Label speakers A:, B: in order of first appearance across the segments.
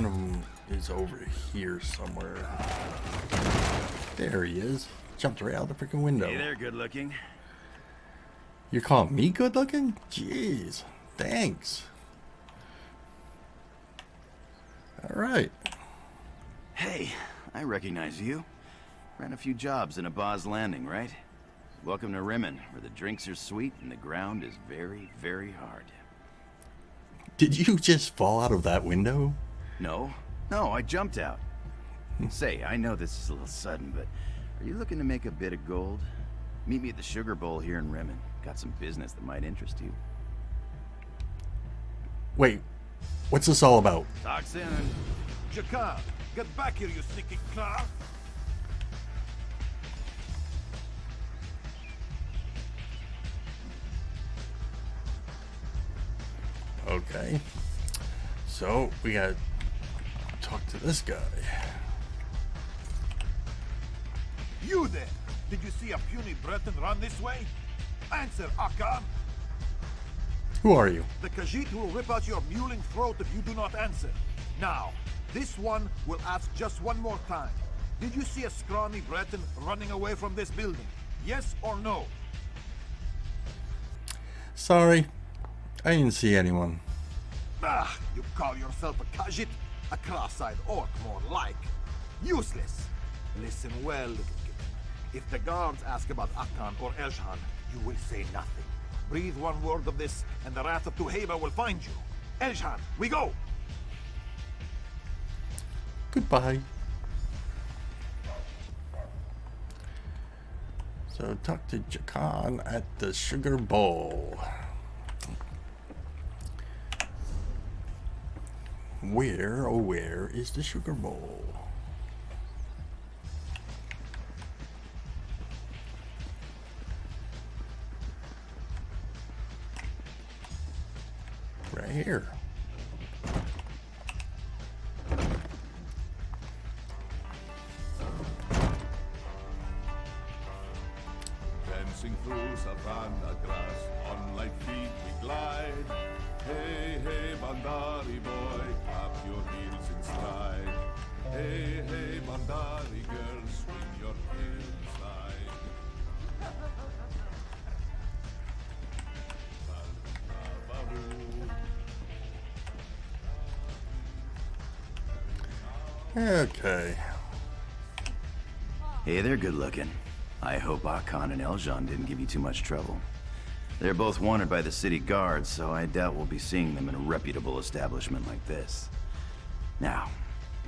A: one of them is over here somewhere. There he is. Jumped right out the freaking window.
B: Hey there, good looking.
A: You're calling me good looking? Jeez. Thanks. Alright.
B: Hey, I recognize you. Ran a few jobs in a Boz Landing, right? Welcome to Rimmen, where the drinks are sweet and the ground is very, very hard.
A: Did you just fall out of that window?
B: No, I jumped out. Say, I know this is a little sudden, but are you looking to make a bit of gold? Meet me at the Sugar Bowl here in Rimmen. Got some business that might interest you.
A: Wait, what's this all about?
B: Talk soon.
C: Jakar, get back here, you sneaking clown!
A: Okay. So, we gotta talk to this guy.
C: You there! Did you see a puny Breton run this way? Answer, Akan!
A: Who are you?
C: The Khajiit will rip out your mewling throat if you do not answer. Now, this one will ask just one more time. Did you see a scrawny Breton running away from this building? Yes or no?
A: Sorry, I didn't see anyone.
C: Ah, you call yourself a Khajiit? A cross-eyed orc, more like. Useless. Listen well, little kid. If the guards ask about Akan or Elshan, you will say nothing. Breathe one word of this, and the wrath of Tuheba will find you. Elshan, we go!
A: Goodbye. So talk to Jakan at the Sugar Bowl. Where, oh where is the Sugar Bowl? Right here.
D: Dancing through savanna grass, on light feet we glide. Hey, hey, Bandari boy, clap your heels in stride. Hey, hey, Bandari girl, swing your hair inside.
A: Okay.
B: Hey there, good looking. I hope Akan and Eljan didn't give you too much trouble. They're both wanted by the city guards, so I doubt we'll be seeing them in a reputable establishment like this. Now,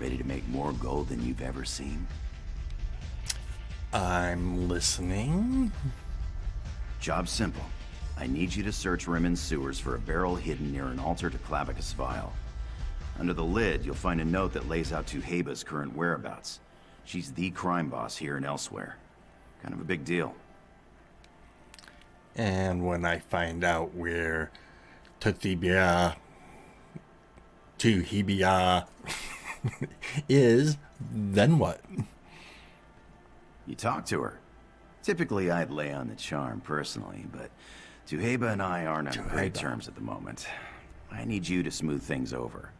B: ready to make more gold than you've ever seen?
A: I'm listening.
B: Job's simple. I need you to search Rimmen's sewers for a barrel hidden near an altar to Clavicus Vile. Under the lid, you'll find a note that lays out Tuheba's current whereabouts. She's the crime boss here in Elsweyr. Kind of a big deal.
A: And when I find out where Tuheba is, then what?
B: You talk to her. Typically, I'd lay on the charm personally, but Tuheba and I aren't on great terms at the moment. I need you to smooth things over.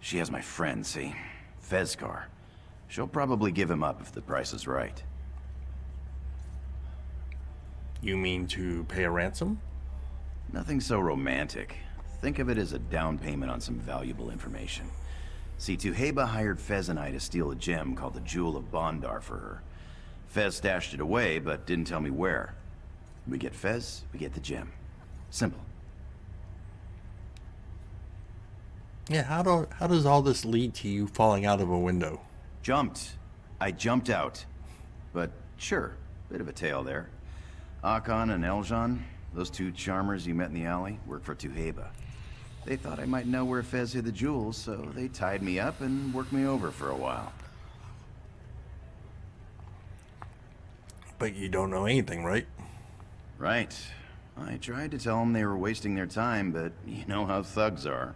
B: She has my friend, see? Fezcar. She'll probably give him up if the price is right.
A: You mean to pay a ransom?
B: Nothing so romantic. Think of it as a down payment on some valuable information. See, Tuheba hired Fez and I to steal a gem called the Jewel of Baan Dar for her. Fez stashed it away, but didn't tell me where. We get Fez, we get the gem. Simple.
A: Yeah, how does all this lead to you falling out of a window?
B: I jumped out. But sure, bit of a tale there. Akan and Eljan, those two charmers you met in the alley, work for Tuheba. They thought I might know where Fez hid the jewels, so they tied me up and worked me over for a while.
A: But you don't know anything, right?
B: Right. I tried to tell them they were wasting their time, but you know how thugs are.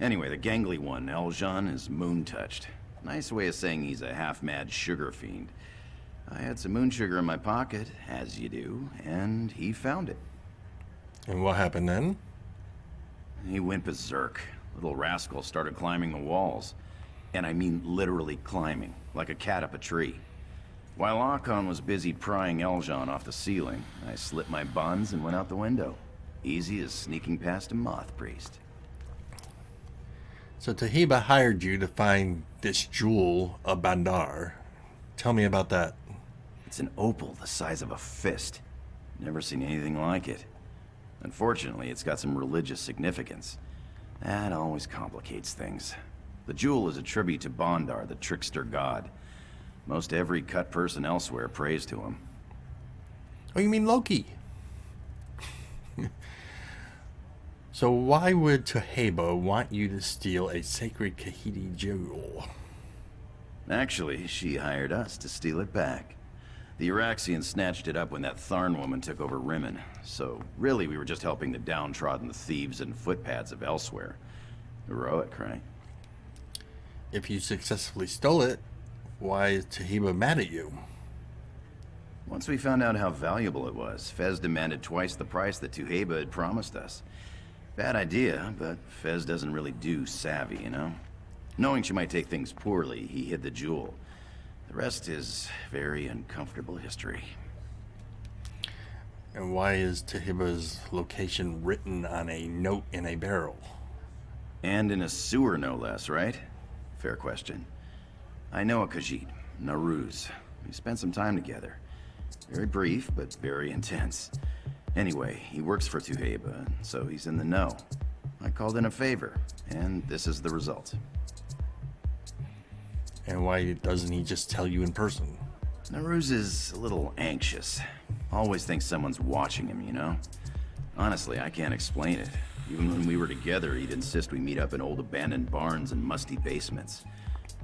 B: Anyway, the gangly one, Eljan, is moon-touched. Nice way of saying he's a half-mad sugar fiend. I had some moon sugar in my pocket, as you do, and he found it.
A: And what happened then?
B: He went berserk. Little rascal started climbing the walls. And I mean literally climbing, like a cat up a tree. While Akon was busy prying Eljan off the ceiling, I slipped my buns and went out the window. Easy as sneaking past a moth priest.
A: So Tahiba hired you to find this Jewel of Baan Dar. Tell me about that.
B: It's an opal the size of a fist. Never seen anything like it. Unfortunately, it's got some religious significance. That always complicates things. The jewel is a tribute to Baan Dar, the trickster god. Most every cut person elsewhere prays to him.
A: Oh, you mean Loki? So why would Tahiba want you to steal a sacred Kahiti jewel?
B: Actually, she hired us to steal it back. The Iraxians snatched it up when that Tharn woman took over Rimmen. So, really, we were just helping the downtrodden, the thieves and footpads of Elsweyr. Heroic, right?
A: If you successfully stole it, why is Tahiba mad at you?
B: Once we found out how valuable it was, Fez demanded twice the price that Tuheba had promised us. Bad idea, but Fez doesn't really do savvy, you know? Knowing she might take things poorly, he hid the jewel. The rest is very uncomfortable history.
A: And why is Tahiba's location written on a note in a barrel?
B: And in a sewer, no less, right? Fair question. I know a Khajiit, Naruz. We spent some time together. Very brief, but very intense. Anyway, he works for Tuheba, so he's in the know. I called in a favor, and this is the result.
A: And why doesn't he just tell you in person?
B: Naruz is a little anxious. Always thinks someone's watching him, you know? Honestly, I can't explain it. Even when we were together, he'd insist we meet up in old abandoned barns and musty basements.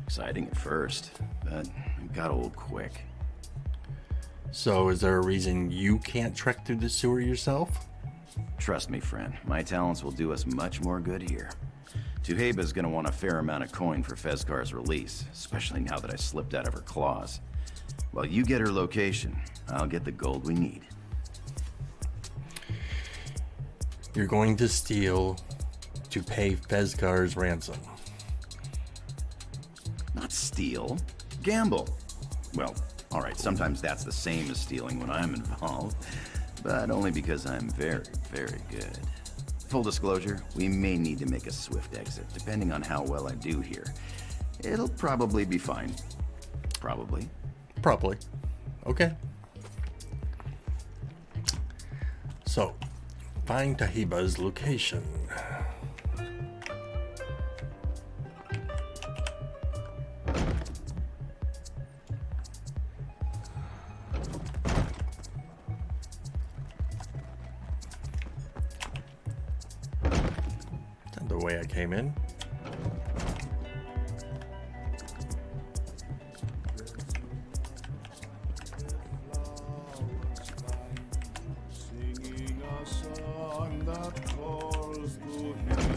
B: Exciting at first, but it got old quick.
A: So is there a reason you can't trek through the sewer yourself?
B: Trust me, friend. My talents will do us much more good here. Tuheba's gonna want a fair amount of coin for Fezkar's release, especially now that I slipped out of her claws. While you get her location, I'll get the gold we need.
A: You're going to steal to pay Fezkar's ransom.
B: Not steal. Gamble. Well, alright, sometimes that's the same as stealing when I'm involved. But only because I'm very, very good. Full disclosure, we may need to make a swift exit, depending on how well I do here. It'll probably be fine. Probably.
A: Probably. Okay. So, find Tahiba's location. Not the way I came in.
D: Singing a song that calls to him.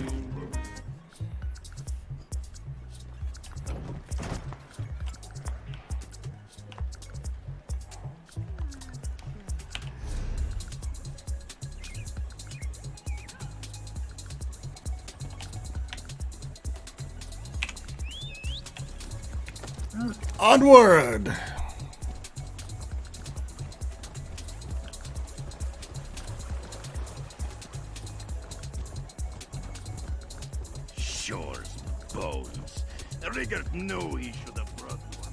A: Onward!
C: Sure as bones. Rigert knew he should have brought one.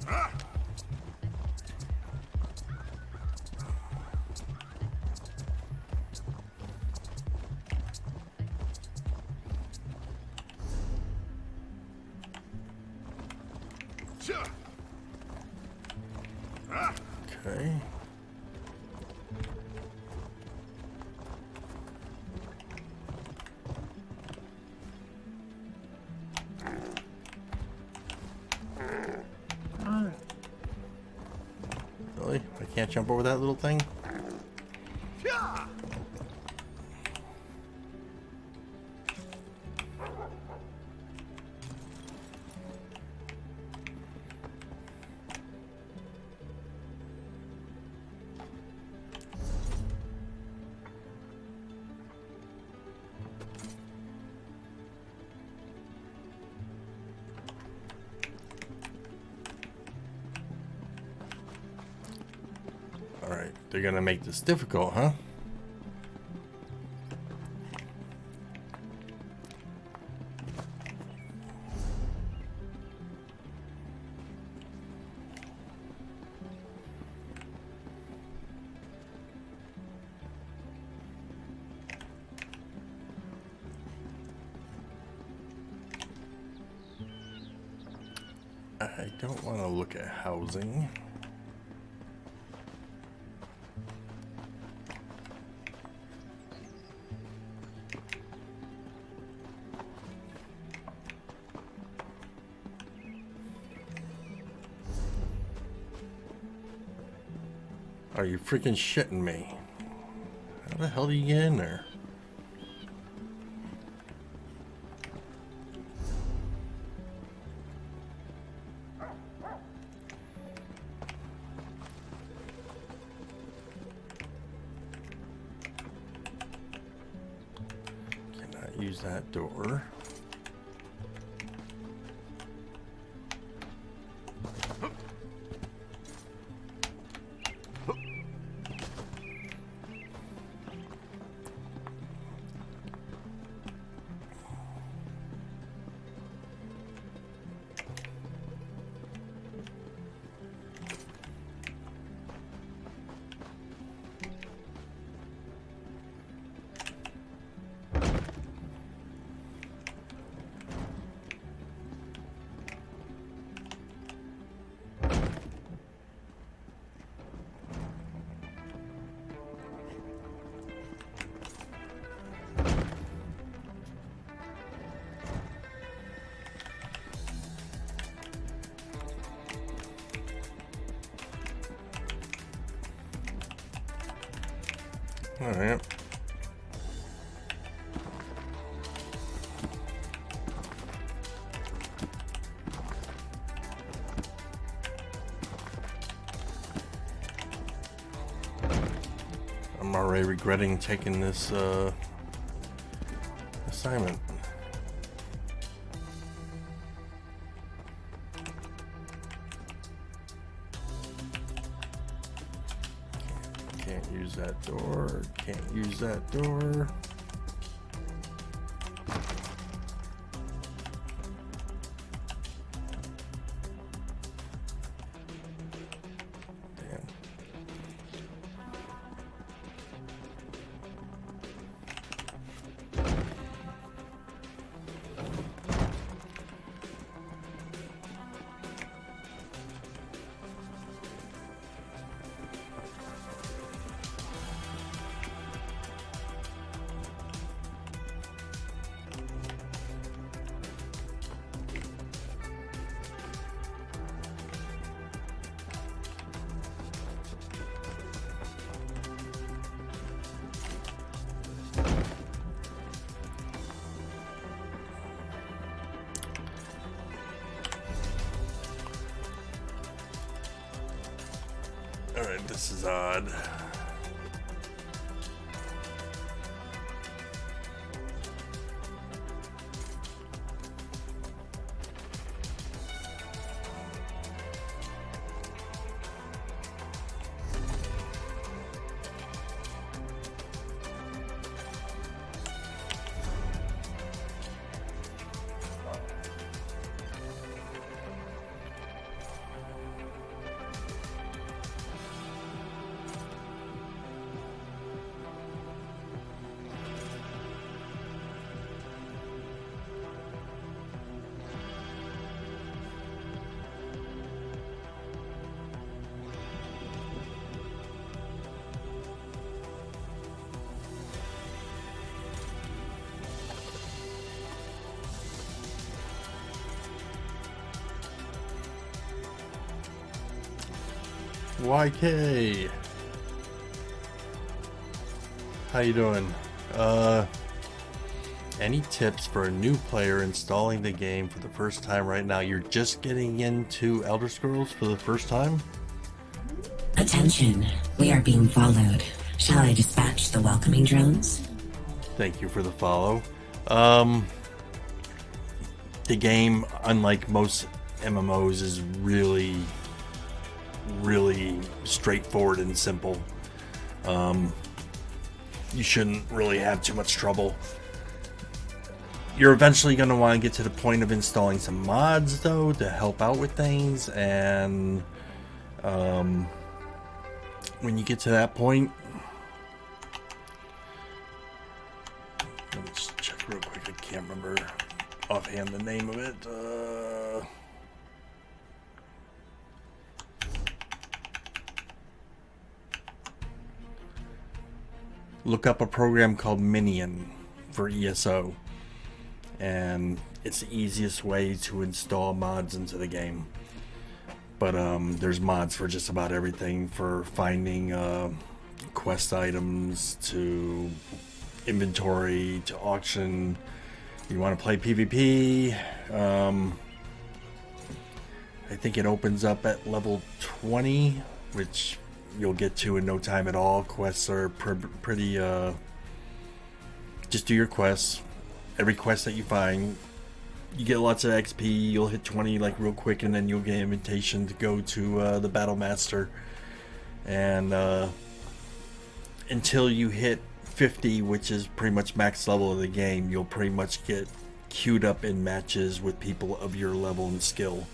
C: Ah! Sure. Ah!
A: Okay. Really? I can't jump over that little thing?
C: Yeah!
A: They're gonna make this difficult, huh? I don't want to look at housing. Are you freaking shitting me? How the hell do you get in there? Cannot use that door. All right. I'm already regretting taking this assignment. Can't use that door. Can't use that door. Damn. Alright, this is odd. YK, how you doing? Any tips for a new player installing the game for the first time right now? You're just getting into Elder Scrolls for the first time?
E: Attention, we are being followed. Shall I dispatch the welcoming drones?
A: Thank you for the follow. The game, unlike most MMOs, is really straightforward and simple. You shouldn't really have too much trouble. You're eventually going to want to get to the point of installing some mods, though, to help out with things. And when you get to that point, let me just check real quick. I can't remember offhand the name of it. Look up a program called Minion for ESO, and it's the easiest way to install mods into the game. But there's mods for just about everything, for finding quest items, to inventory, to auction. You want to play PvP, I think it opens up at level 20, which you'll get to in no time at all. Quests are pretty just do your quests. Every quest that you find, you get lots of XP. You'll hit 20 like real quick, and then you'll get an invitation to go to the Battle Master. And until you hit 50, which is pretty much max level of the game, you'll pretty much get queued up in matches with people of your level and skill.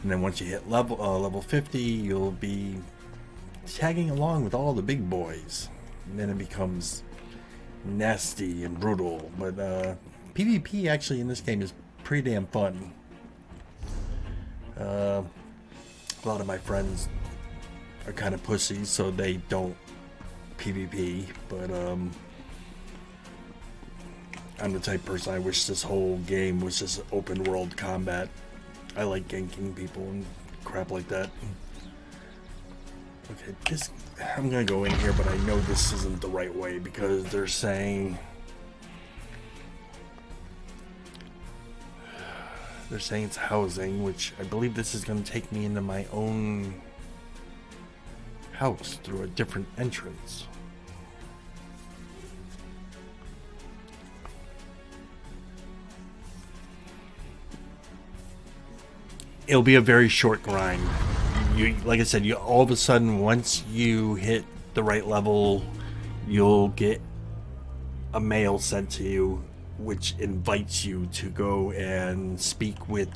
A: And then once you hit level 50, you'll be tagging along with all the big boys. And then it becomes nasty and brutal. But PvP actually in this game is pretty damn fun. A lot of my friends are kind of pussies, so they don't PvP. But I'm the type of person, I wish this whole game was just open world combat. I like ganking people and crap like that. Okay, I'm gonna go in here, but I know this isn't the right way because they're saying it's housing, which I believe this is gonna take me into my own house through a different entrance. It'll be a very short grind. Like I said, all of a sudden, once you hit the right level, you'll get a mail sent to you, which invites you to go and speak with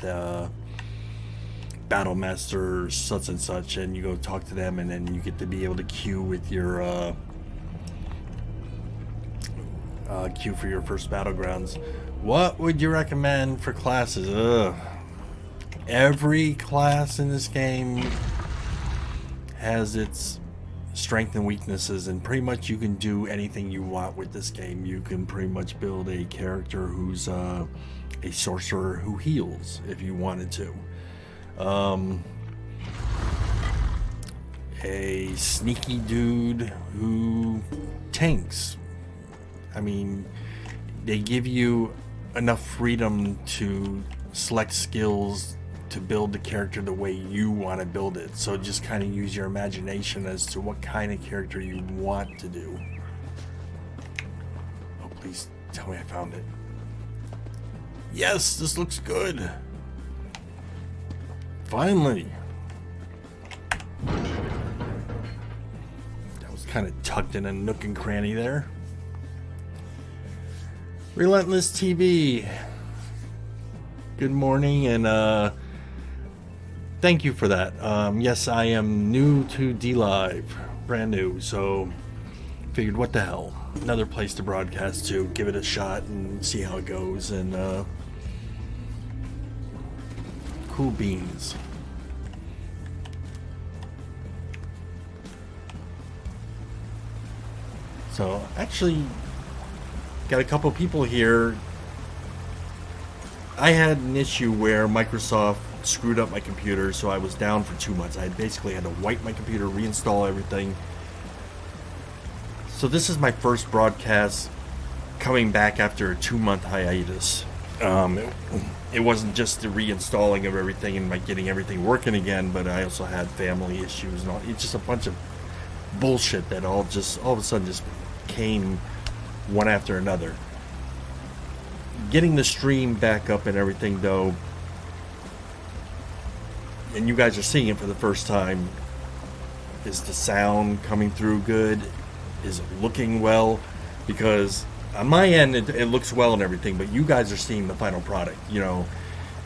A: Battle Master such and such, and you go talk to them, and then you get to be able to queue with your queue for your first battlegrounds. What would you recommend for classes? Ugh. Every class in this game has its strengths and weaknesses, and pretty much you can do anything you want with this game. You can pretty much build a character who's a sorcerer who heals if you wanted to. A sneaky dude who tanks. I mean, they give you enough freedom to select skills to build the character the way you want to build it. So just kind of use your imagination as to what kind of character you want to do. Oh, please tell me I found it. Yes, this looks good. Finally. That was kind of tucked in a nook and cranny there. Relentless TV. Good morning, and thank you for that. Yes, I am new to DLive, brand new, so figured what the hell, another place to broadcast to, give it a shot and see how it goes. And cool beans. So actually got a couple people here. I had an issue where Microsoft screwed up my computer, so I was down for 2 months. I basically had to wipe my computer, reinstall everything. So this is my first broadcast coming back after a 2-month hiatus. It wasn't just the reinstalling of everything and like getting everything working again, but I also had family issues and all. It's just a bunch of bullshit that all of a sudden just came one after another. Getting the stream back up and everything, though, and you guys are seeing it for the first time, is the sound coming through good? is looking well, because on my end it looks well and everything, but you guys are seeing the final product, you know.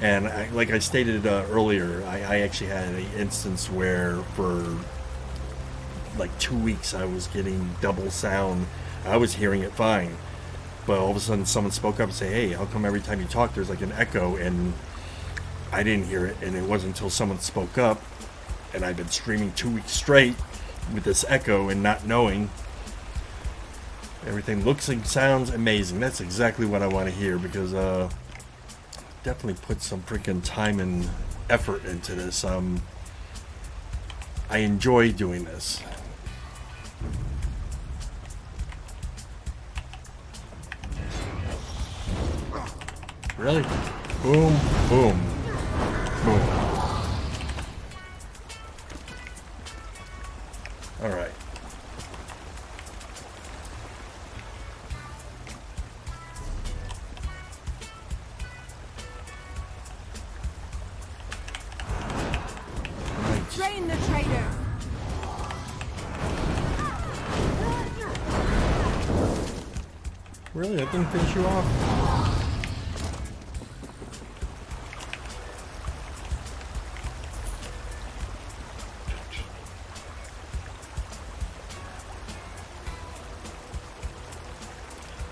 A: And like I stated earlier, I actually had an instance where for like 2 weeks I was getting double sound. I was hearing it fine, but all of a sudden someone spoke up and say, hey, how come every time you talk there's like an echo? And I didn't hear it, and it wasn't until someone spoke up, and I've been streaming 2 weeks straight with this echo and not knowing. Everything looks and sounds amazing. That's exactly what I want to hear, because definitely put some freaking time and effort into this. I enjoy doing this. Really? Boom, boom, boom. All right.
F: Drain the traitor.
A: Really? That didn't finish you off?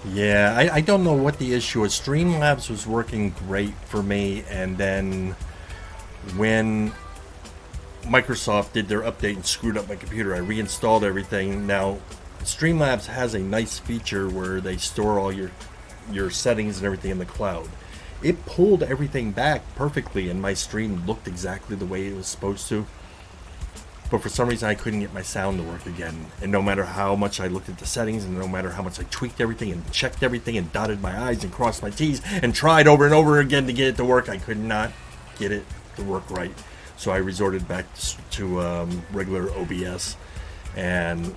A: Yeah, I don't know what the issue is. Streamlabs was working great for me, and then when Microsoft did their update and screwed up my computer, I reinstalled everything. Now, Streamlabs has a nice feature where they store all your settings and everything in the cloud. It pulled everything back perfectly, and my stream looked exactly the way it was supposed to. But for some reason I couldn't get my sound to work again. And no matter how much I looked at the settings, and no matter how much I tweaked everything and checked everything and dotted my I's and crossed my T's and tried over and over again to get it to work, I could not get it to work right. So I resorted back to regular OBS and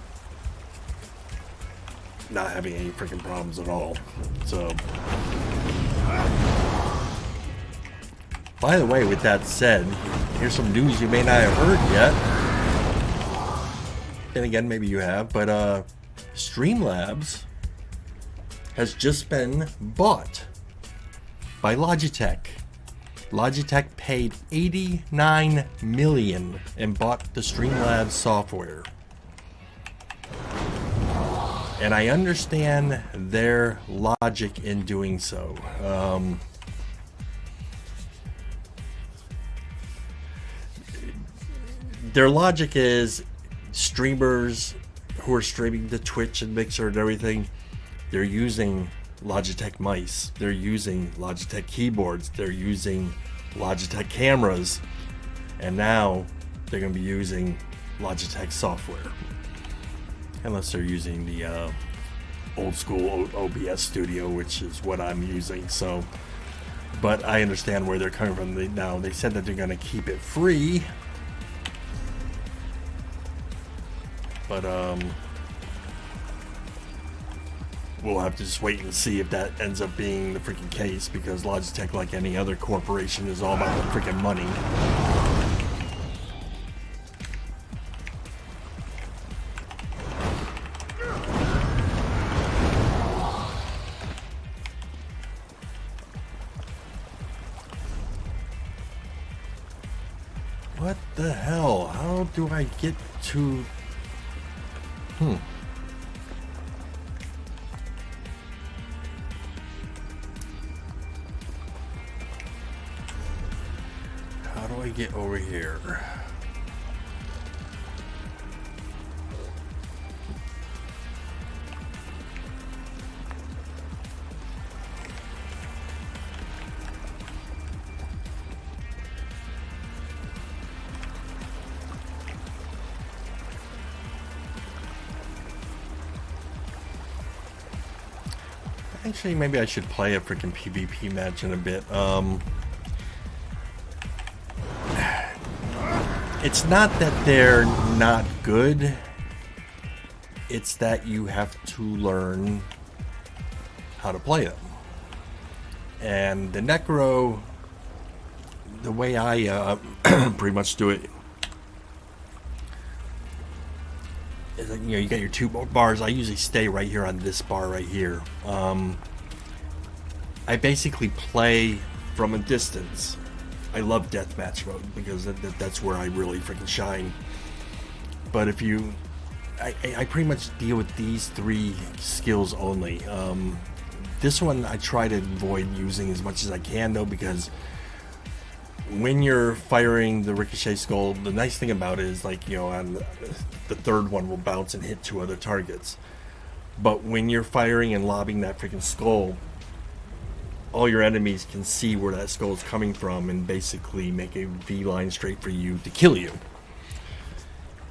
A: not having any freaking problems at all. So, by the way, with that said, here's some news you may not have heard yet. Then again, maybe you have, but Streamlabs has just been bought by Logitech. Logitech paid $89 million and bought the Streamlabs software. And I understand their logic in doing so. Their logic is streamers who are streaming to Twitch and Mixer and everything, they're using Logitech mice, they're using Logitech keyboards, they're using Logitech cameras, and now they're going to be using Logitech software. Unless they're using the old school OBS Studio, which is what I'm using. So, but I understand where they're coming from. Now they said that they're going to keep it free, but we'll have to just wait and see if that ends up being the freaking case, because Logitech, like any other corporation, is all about the freaking money. What the hell? How do I get to... How do I get over here? Actually, maybe I should play a freaking PvP match in a bit. It's not that they're not good. It's that you have to learn how to play them. And the Necro, the way I pretty much do it, you know, you got your 2 bars. I usually stay right here on this bar right here. I basically play from a distance. I love deathmatch mode because that's where I really freaking shine. But if you, I pretty much deal with these 3 skills only. This one I try to avoid using as much as I can though, because when you're firing the ricochet skull, the nice thing about it is, like, you know, on the 3rd one will bounce and hit 2 other targets. But when you're firing and lobbing that freaking skull, all your enemies can see where that skull is coming from and basically make a V line straight for you to kill you.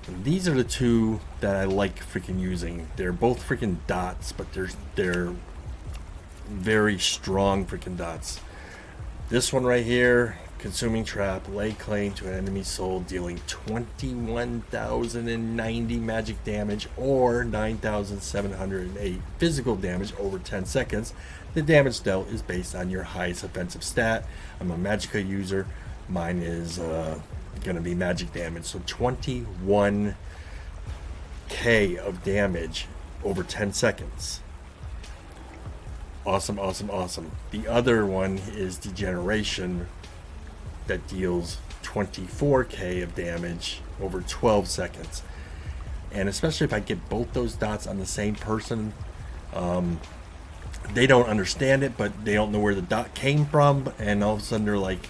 A: And these are the 2 that I like freaking using. They're both freaking dots, but they're very strong freaking dots. This one right here, consuming trap, lay claim to an enemy's soul, dealing 21,090 magic damage or 9,708 physical damage over 10 seconds. The damage dealt is based on your highest offensive stat. I'm a Magicka user. Mine is going to be magic damage. So 21k of damage over 10 seconds. Awesome, awesome, awesome. The other one is Degeneration, that deals 24k of damage over 12 seconds. And especially if I get both those dots on the same person, they don't understand it, but they don't know where the dot came from, and all of a sudden they're like,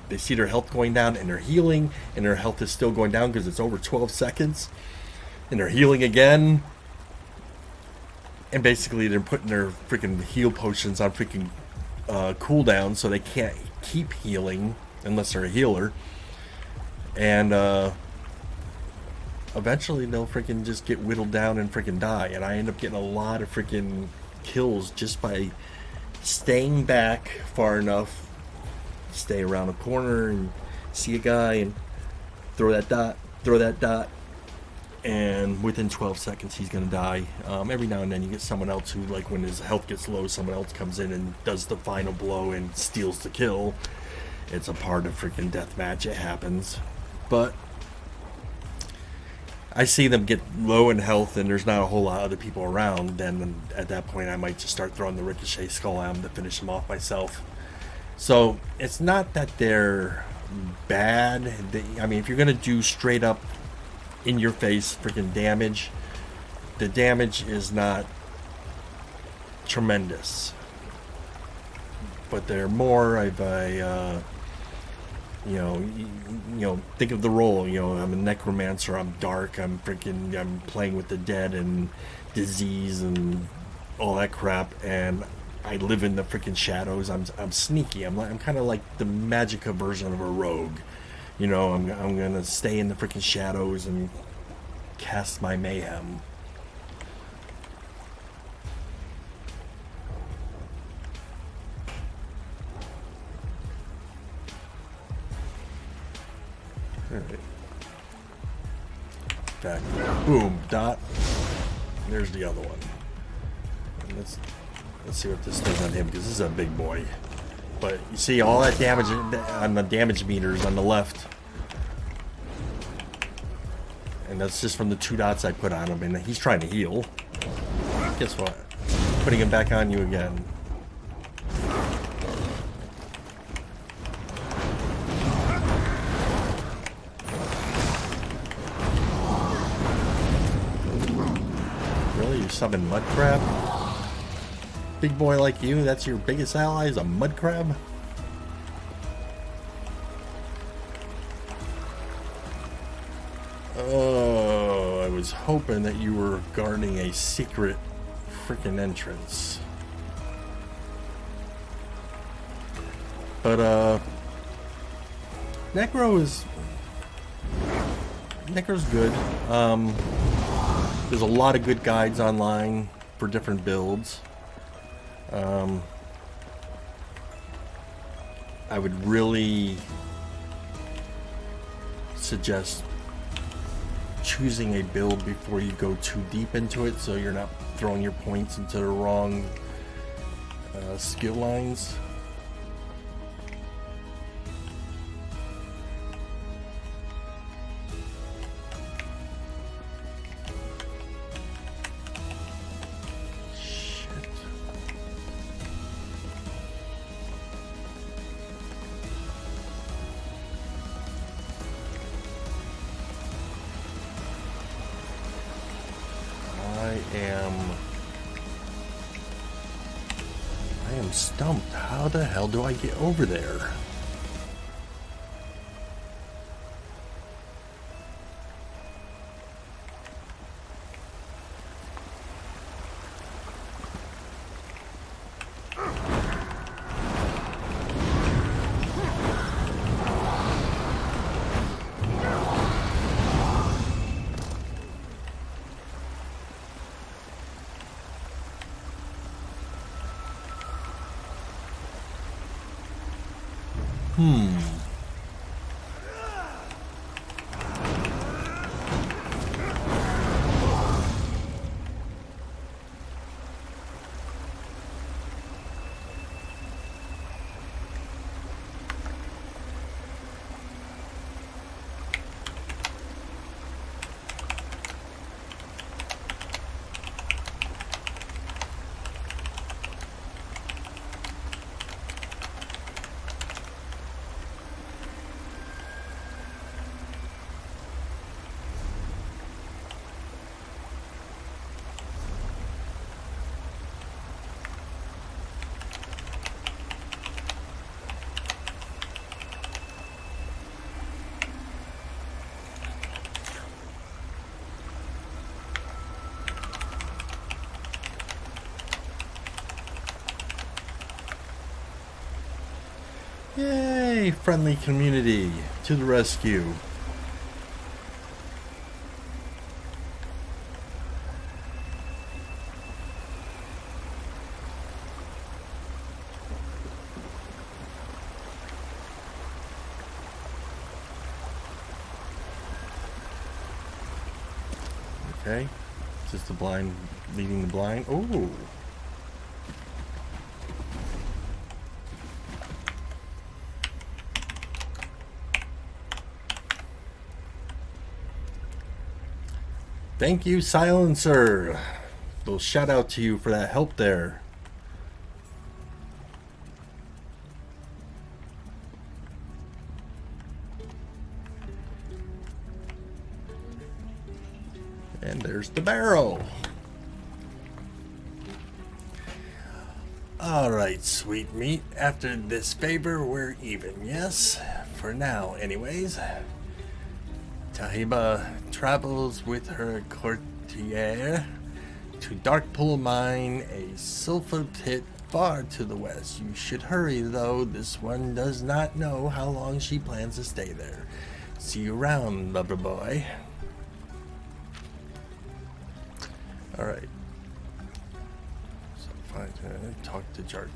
A: they see their health going down and they're healing, and their health is still going down because it's over 12 seconds, and they're healing again. And basically they're putting their freaking heal potions on freaking cooldown, so they can't keep healing unless they're a healer. And eventually they'll freaking just get whittled down and freaking die. And I end up getting a lot of freaking kills just by staying back far enough, stay around a corner and see a guy and throw that dot, and within 12 seconds he's gonna die. Every now and then you get someone else who, like, when his health gets low, someone else comes in and does the final blow and steals the kill. It's a part of freaking deathmatch, it happens. But I see them get low in health and there's not a whole lot of other people around, then at that point I might just start throwing the ricochet skull at them to finish them off myself. So it's not that they're bad. I mean, if you're gonna do straight up in your face freaking damage, the damage is not tremendous, but they're more of a you know, think of the role. You know, I'm a necromancer, I'm dark, I'm playing with the dead and disease and all that crap, and I live in the freaking shadows. I'm sneaky. I'm kind of like the Magicka version of a rogue. You know, I'm gonna stay in the freaking shadows and cast my mayhem. Alright. Back. Boom. Dot. There's the other one. And let's see what this does on him, because this is a big boy. But you see all that damage on the damage meters on the left. And that's just from the 2 dots I put on him, and he's trying to heal. Guess what? Putting him back on you again. Really? You summon mud crab? Big boy like you, that's your biggest ally, is a mud crab? Oh, I was hoping that you were guarding a secret freaking entrance. But, Necro's good. There's a lot of good guides online for different builds. I would really suggest choosing a build before you go too deep into it, so you're not throwing your points into the wrong skill lines. am stumped. How the hell do I get over there? Yay, friendly community to the rescue. Okay, just the blind leading the blind. Oh. Thank you, Silencer. Little shout out to you for that help there. And there's the barrel. Alright, sweet meat. After this favor, we're even, yes? For now, anyways. Tahiba travels with her courtier to Darkpool Mine, a sulfur pit far to the west. You should hurry, though. This one does not know how long she plans to stay there. See you around, lover boy. Alright. So find her, talk to Jargon.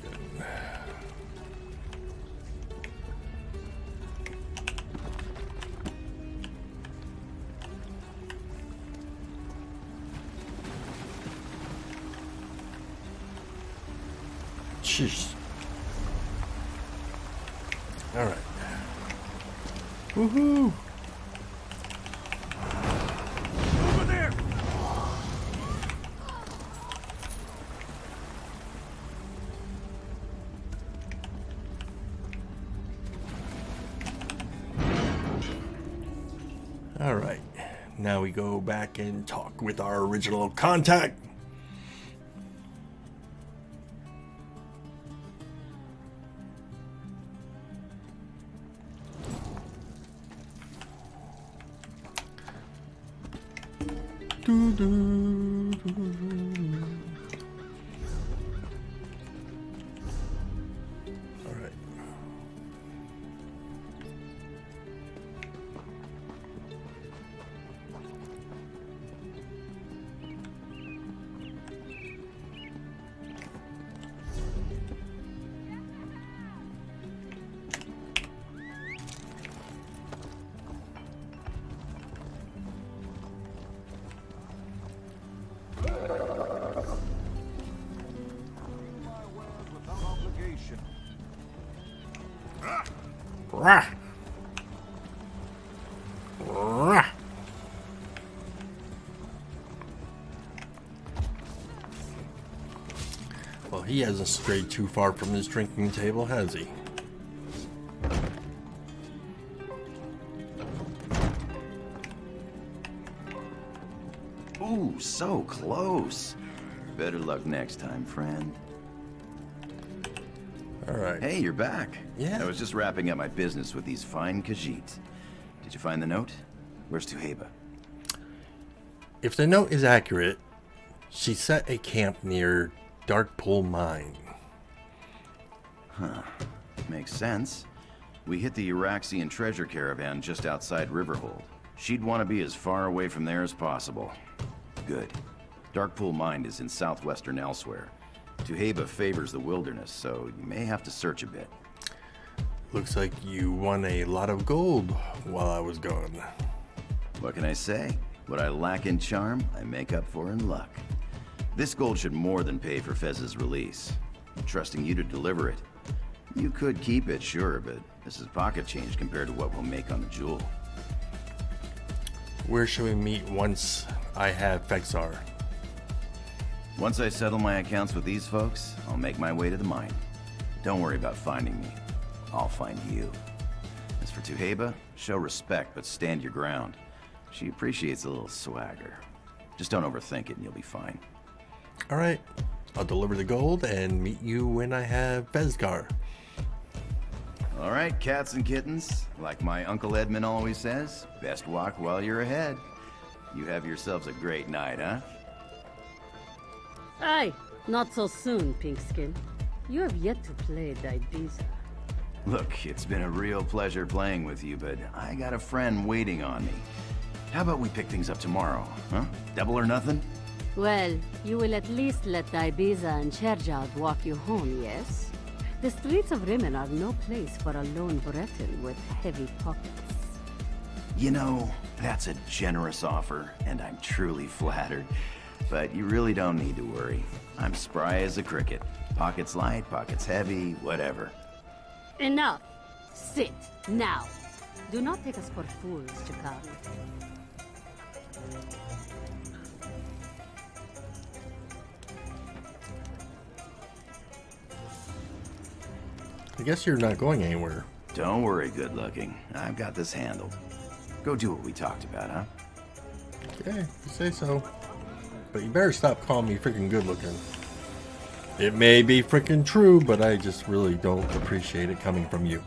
A: Sheesh. Alright. Woohoo!
C: Over there!
A: Alright. Now we go back and talk with our original contact. Alright. Rah. Rah. Well, he hasn't strayed too far from his drinking table, has he?
B: Ooh, so close. Better luck next time, friend.
A: All right.
B: Hey, you're back.
A: Yeah.
B: I was just wrapping up my business with these fine Khajiit. Did you find the note? Where's Tuheba?
A: If the note is accurate, she set a camp near Darkpool Mine.
B: Huh. Makes sense. We hit the Uraxian treasure caravan just outside Riverhold. She'd want to be as far away from there as possible. Good. Darkpool Mine is in southwestern Elsweyr. Tuheba favors the wilderness, so you may have to search a bit.
A: Looks like you won a lot of gold while I was gone.
B: What can I say? What I lack in charm, I make up for in luck. This gold should more than pay for Fez's release. I'm trusting you to deliver it. You could keep it, sure, but this is pocket change compared to what we'll make on the jewel.
A: Where should we meet once I have Fexar?
B: Once I settle my accounts with these folks, I'll make my way to the mine. Don't worry about finding me. I'll find you. As for Tuheba, show respect, but stand your ground. She appreciates a little swagger. Just don't overthink it and you'll be fine.
A: All right. I'll deliver the gold and meet you when I have Fezgar.
B: All right, cats and kittens. Like my Uncle Edmund always says, best walk while you're ahead. You have yourselves a great night, huh?
F: Aye, not so soon, Pinkskin. You have yet to play Ibiza.
B: Look, it's been a real pleasure playing with you, but I got a friend waiting on me. How about we pick things up tomorrow, huh? Double or nothing?
F: Well, you will at least let Ibiza and Cherjad walk you home, yes? The streets of Rimmon are no place for a lone Breton with heavy pockets.
B: You know, that's a generous offer, and I'm truly flattered. But you really don't need to worry. I'm spry as a cricket. Pockets light, pockets heavy, whatever.
F: Enough! Sit, now! Do not take us for fools, Chakari.
A: I guess you're not going anywhere.
B: Don't worry, good looking. I've got this handled. Go do what we talked about, huh?
A: Okay, you say so. But you better stop calling me freaking good looking. It may be freaking true, but I just really don't appreciate it coming from you.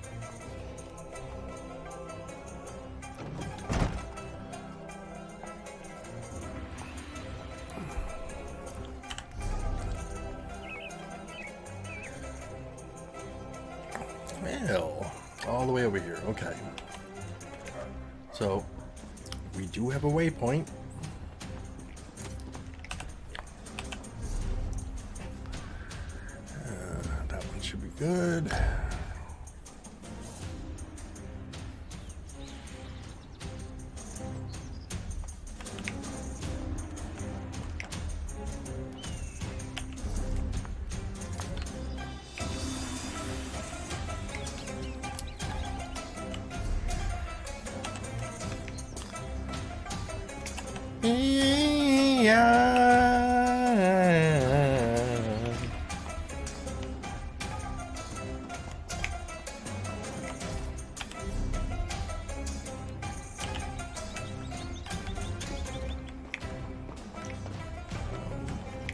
A: Well, all the way over here. Okay. So, we do have a waypoint. That one should be good.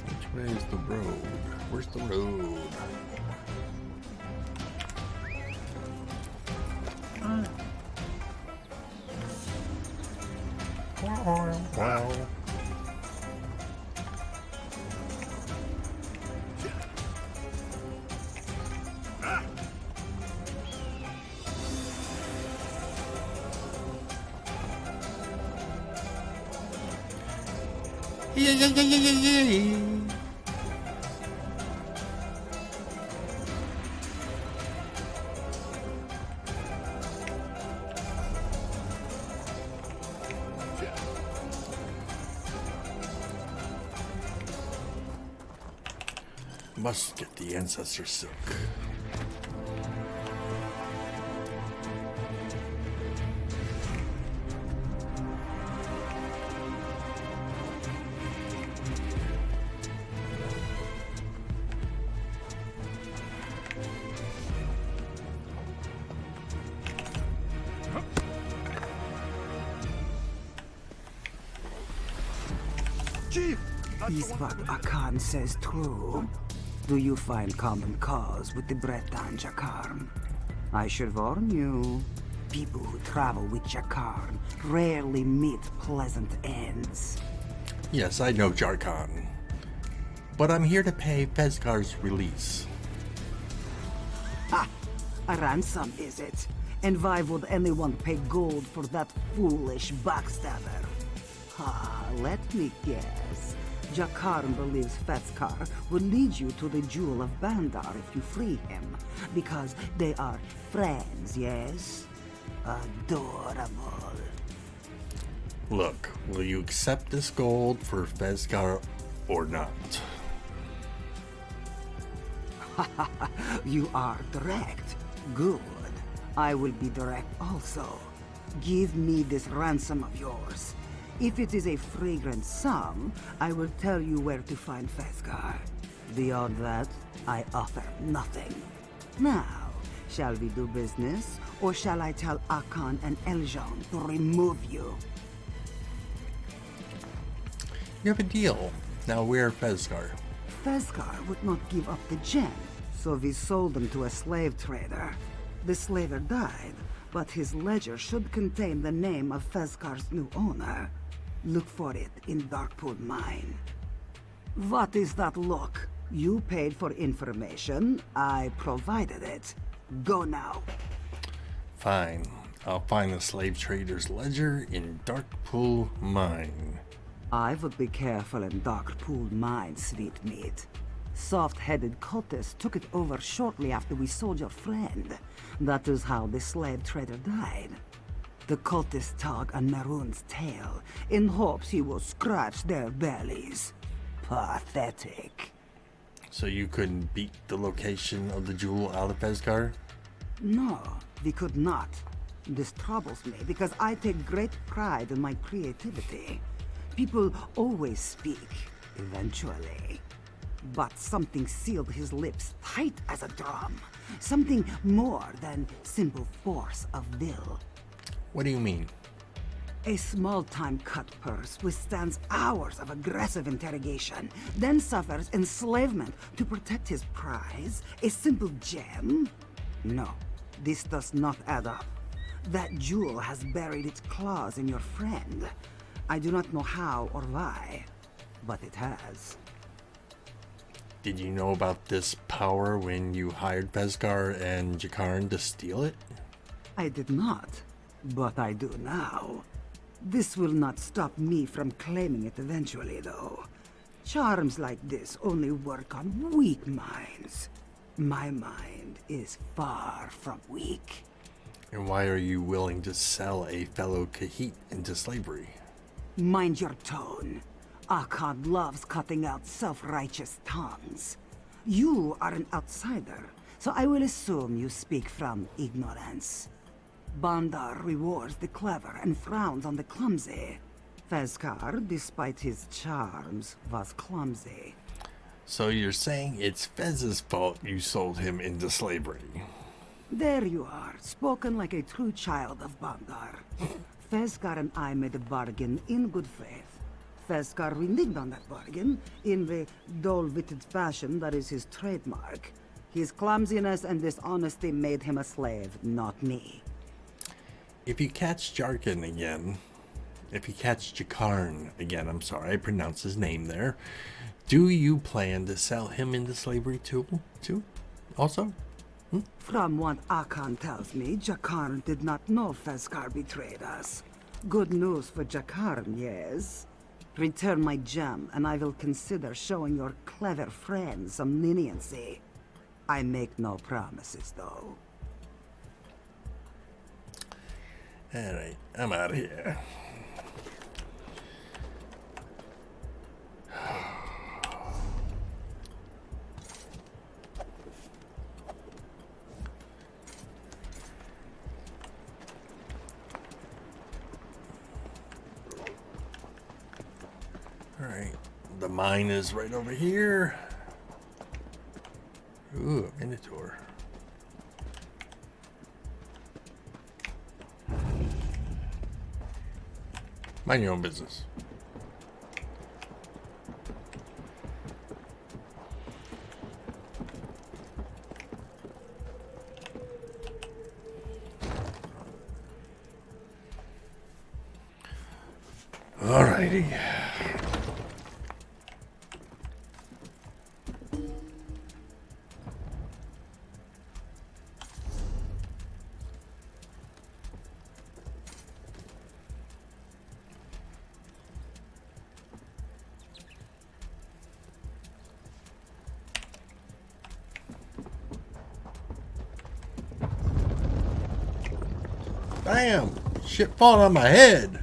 A: Which way is the road? Where's the road? Wow. Yeah. Must get the ancestor silk.
C: Chief! That's
G: Is
C: the one
G: what
C: from the-
G: Akan says true? Do you find common cause with the Breton Jakarn? I should warn you, people who travel with Jakarn rarely meet pleasant ends.
A: Yes, I know Jarkon. But I'm here to pay Fezkar's release.
G: Ha! A ransom, is it? And why would anyone pay gold for that foolish backstabber? Ha, let me guess. Jakarn believes Fezkar will lead you to the Jewel of Baan Dar if you free him, because they are friends, yes? Adorable.
A: Look, will you accept this gold for Fezkar or not?
G: You are direct. Good. I will be direct also. Give me this ransom of yours. If it is a fragrant sum, I will tell you where to find Fezkar. Beyond that, I offer nothing. Now, shall we do business, or shall I tell Akan and Eljan to remove you?
A: You have a deal. Now where Fezkar?
G: Fezkar would not give up the gem, so we sold them to a slave trader. The slaver died, but his ledger should contain the name of Fezkar's new owner. Look for it in Darkpool Mine. What is that look? You paid for information, I provided it. Go now.
A: Fine. I'll find the slave trader's ledger in Darkpool Mine.
G: I would be careful in Darkpool Mine, sweet meat. Soft-headed cultists took it over shortly after we sold your friend. That is how the slave trader died. The cultists tug on Naroon's tail in hopes he will scratch their bellies. Pathetic.
A: So you couldn't beat the location of the jewel out of Fezkar?
G: No, we could not. This troubles me because I take great pride in my creativity. People always speak, eventually. But something sealed his lips tight as a drum. Something more than simple force of will.
A: What do you mean?
G: A small-time cut purse withstands hours of aggressive interrogation, then suffers enslavement to protect his prize? A simple gem? No, this does not add up. That jewel has buried its claws in your friend. I do not know how or why, but it has.
A: Did you know about this power when you hired Fezkar and Jakarn to steal it?
G: I did not, but I do now. This will not stop me from claiming it eventually, though. Charms like this only work on weak minds. My mind is far from weak.
A: And why are you willing to sell a fellow Kahit into slavery?
G: Mind your tone. Akkad loves cutting out self-righteous tongues. You are an outsider, so I will assume you speak from ignorance. Baan Dar rewards the clever and frowns on the clumsy. Fezkar, despite his charms, was clumsy.
A: So you're saying it's Fez's fault you sold him into slavery?
G: There you are, spoken like a true child of Baan Dar. Fezkar and I made a bargain in good faith. Fezkar reneged on that bargain in the dull-witted fashion that is his trademark. His clumsiness and dishonesty made him a slave, not me.
A: If you catch Jakarn again, I'm sorry, I pronounced his name there. Do you plan to sell him into slavery too? Also?
G: From what Akan tells me, Jakarn did not know Fezkar betrayed us. Good news for Jakarn, yes? Return my gem, and I will consider showing your clever friend some leniency. I make no promises, though.
A: Alright, I'm out of here. Alright, the mine is right over here. Ooh, a Minotaur. Mind your own business. Alrighty. Bam! Shit falling on my head.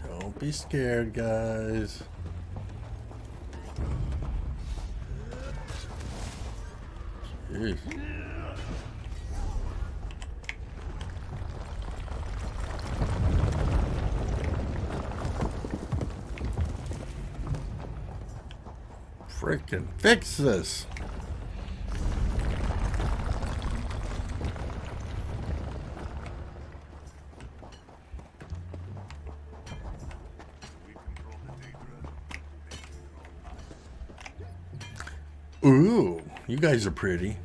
A: Don't be scared, guys. Jeez. Freaking fix this. Ooh, you guys are pretty.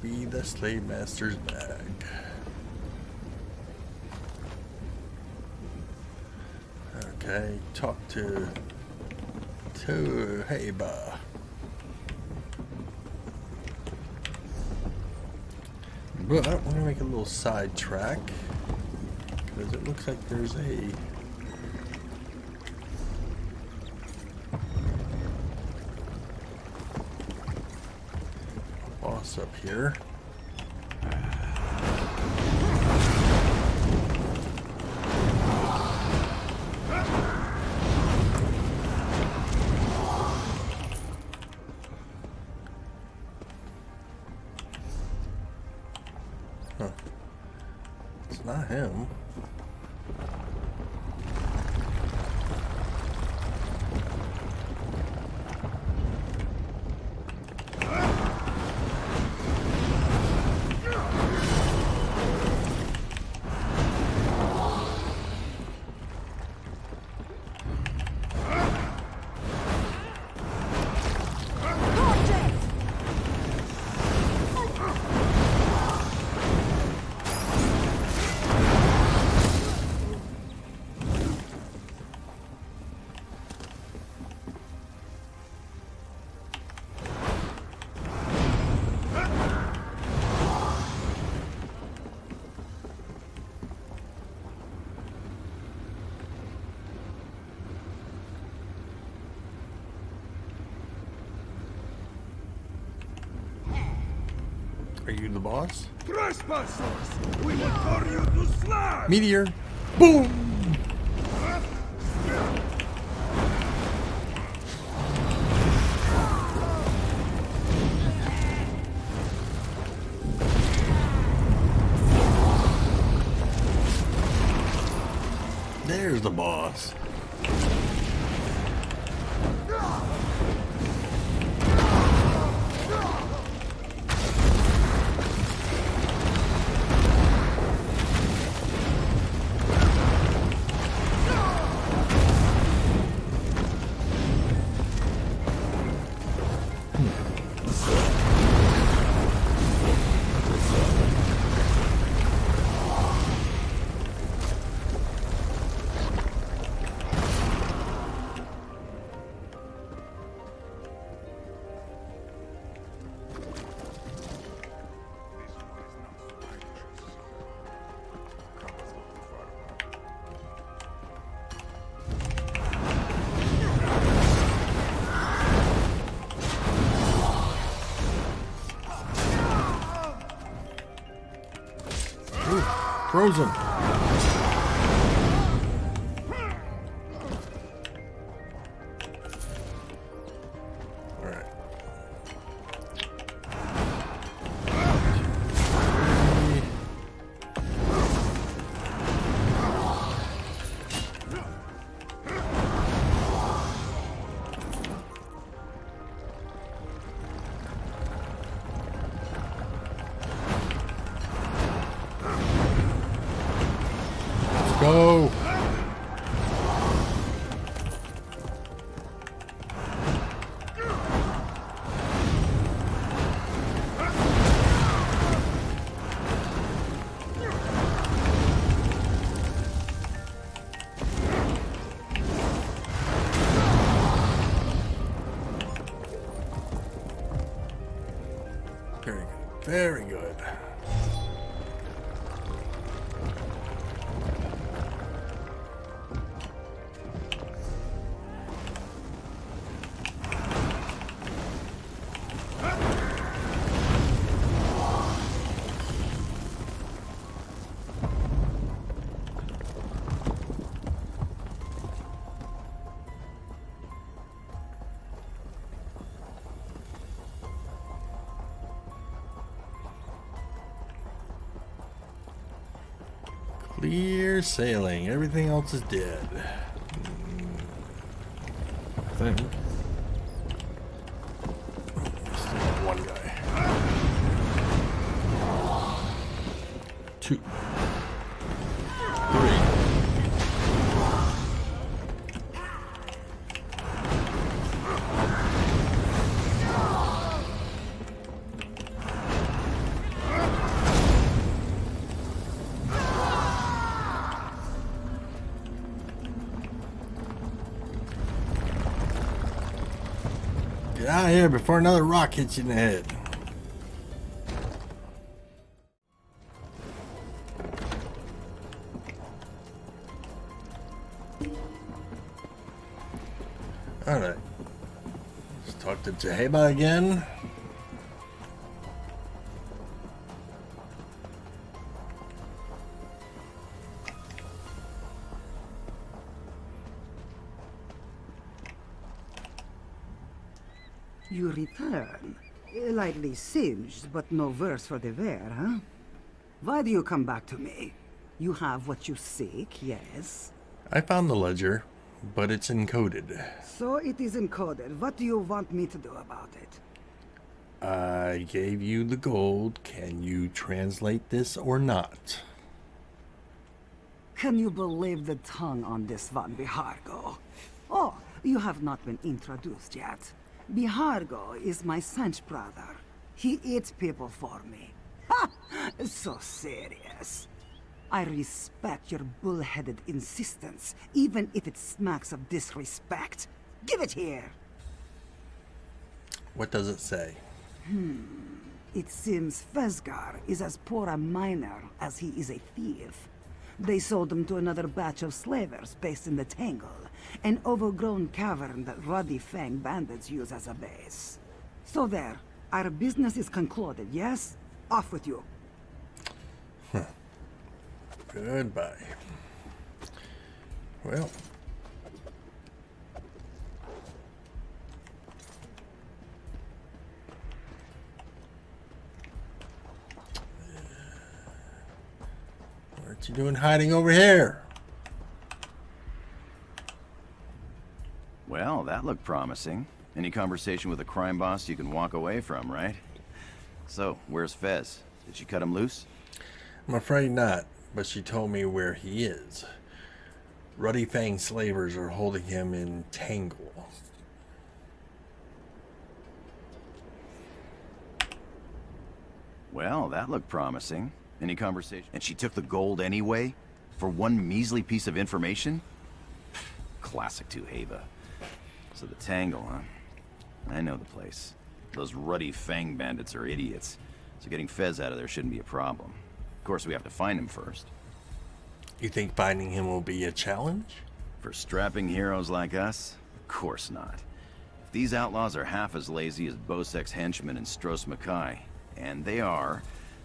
A: Be the slave master's bag. Okay, talk to Heba. But we're gonna make a little side track because it looks like there's a boss up here. Huh. It's not him. Are you the boss?
C: Trespassers! We will burn you to slag!
A: Meteor! Boom! There's the boss. frozen. Alright. Go. Very good. Very good. Clear sailing. Everything else is dead. I think. Still got one guy. 2. 3. Get out of here before another rock hits you in the head. Alright. Let's talk to Jeheba again.
G: You return. Lightly singed, but no worse for the wear, huh? Why do you come back to me? You have what you seek, yes?
A: I found the ledger, but it's encoded.
G: So it is encoded. What do you want me to do about it?
A: I gave you the gold. Can you translate this or not?
G: Can you believe the tongue on this one, Bihargo? Oh, you have not been introduced yet. Bihargo is my Sanch brother. He eats people for me. Ha! So serious. I respect your bullheaded insistence, even if it smacks of disrespect. Give it here!
A: What does it say?
G: It seems Fesgar is as poor a miner as he is a thief. They sold him to another batch of slavers based in the Tangle, an overgrown cavern that Ruddy Fang bandits use as a base. So there, our business is concluded, yes? Off with you.
A: Goodbye. Well. What you doing hiding over here?
B: Well, that looked promising. Any conversation with a crime boss you can walk away from, right? So, where's Fez? Did she cut him loose?
A: I'm afraid not, but she told me where he is. Ruddy Fang slavers are holding him in Tangle.
B: Well, that looked promising. Any conversation? And she took the gold anyway? For one measly piece of information? Classic Tuheba. So the Tangle, huh? I know the place. Those Ruddy Fang bandits are idiots. So getting Fez out of there shouldn't be a problem. Of course, we have to find him first.
A: You think finding him will be a challenge?
B: For strapping heroes like us? Of course not. If these outlaws are half as lazy as Bosek's henchmen and Stros Mackay, and they are,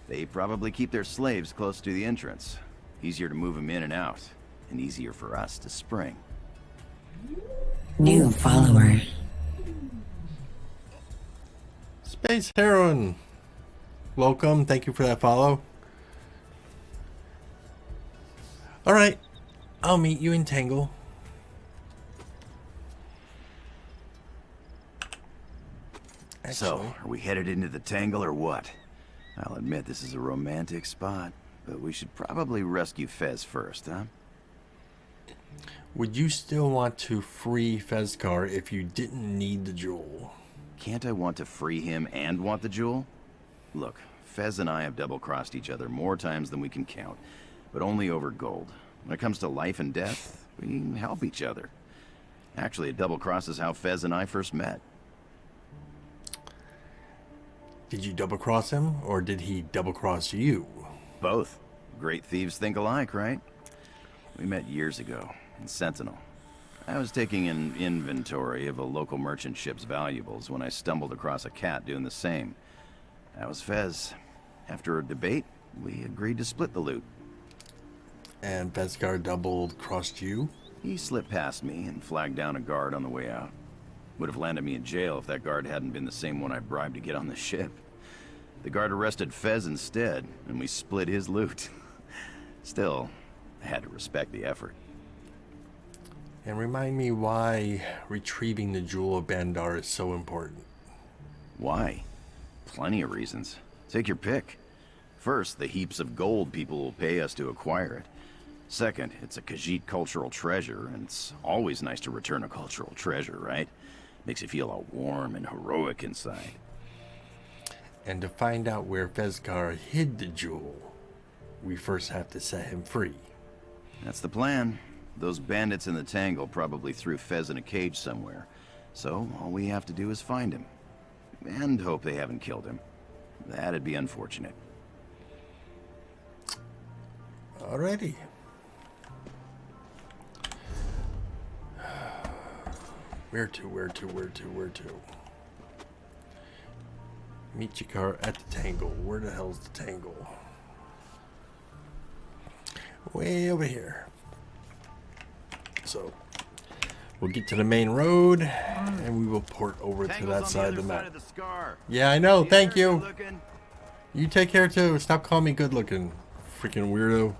B: they probably keep their slaves close to the entrance. Easier to move him in and out, and easier for us to spring.
E: New follower.
A: Space Heroine. Welcome. Thank you for that follow. Alright. I'll meet you in Tangle.
B: So, are we headed into the Tangle or what? I'll admit this is a romantic spot, but we should probably rescue Fez first, huh?
A: Would you still want to free Fezcar if you didn't need the jewel?
B: Can't I want to free him and want the jewel? Look, Fez and I have double-crossed each other more times than we can count, but only over gold. When it comes to life and death, we help each other. Actually, a double-cross is how Fez and I first met.
A: Did you double-cross him, or did he double-cross you?
B: Both. Great thieves think alike, right? We met years ago, in Sentinel. I was taking an inventory of a local merchant ship's valuables when I stumbled across a cat doing the same. That was Fez. After a debate, we agreed to split the loot.
A: And Fezcar double-crossed you?
B: He slipped past me and flagged down a guard on the way out. Would have landed me in jail if that guard hadn't been the same one I bribed to get on the ship. The guard arrested Fez instead, and we split his loot. Still, I had to respect the effort.
A: And remind me why retrieving the Jewel of Baan Dar is so important.
B: Why? Plenty of reasons. Take your pick. First, the heaps of gold people will pay us to acquire it. Second, it's a Khajiit cultural treasure, and it's always nice to return a cultural treasure, right? Makes you feel all warm and heroic inside.
A: And to find out where Fezcar hid the jewel, we first have to set him free.
B: That's the plan. Those bandits in the Tangle probably threw Fez in a cage somewhere. So, all we have to do is find him. And hope they haven't killed him. That'd be unfortunate.
A: Alrighty. Where to? Meet Jakar at the Tangle. Where the hell's the Tangle? Way over here. So, we'll get to the main road, and we will port over to that side of the map. Yeah, I know. Thank you. You take care, too. Stop calling me good looking. Freaking weirdo.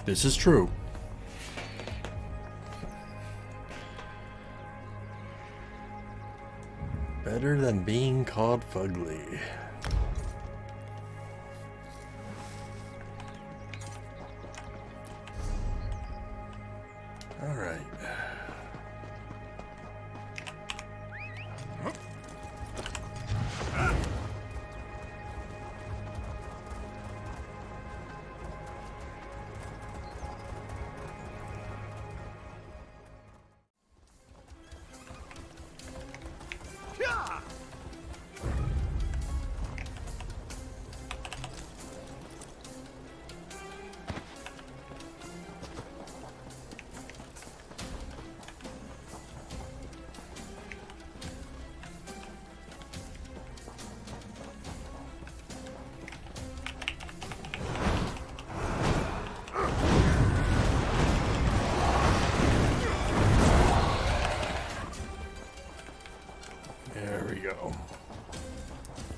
A: This is true. Better than being called fugly. All right.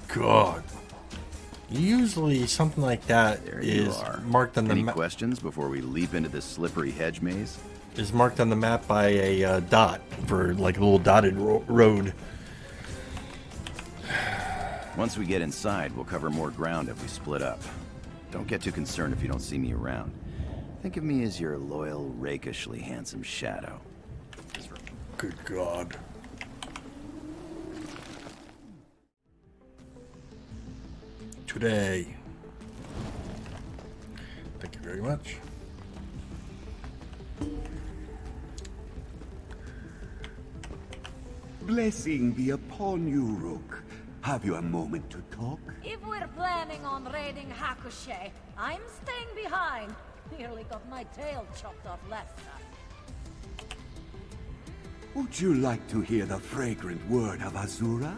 A: God. Usually something like that is marked on the map.
B: Any questions before we leap into this slippery hedge maze?
A: Is marked on the map by a dot for like a little dotted road.
B: Once we get inside, we'll cover more ground if we split up. Don't get too concerned if you don't see me around. Think of me as your loyal, rakishly handsome shadow.
A: Good God. Today. Thank you very much.
H: Blessing be upon you, Rook. Have you a moment to talk?
I: If we're planning on raiding Hakushe, I'm staying behind. Nearly got my tail chopped off last time.
H: Would you like to hear the fragrant word of Azura?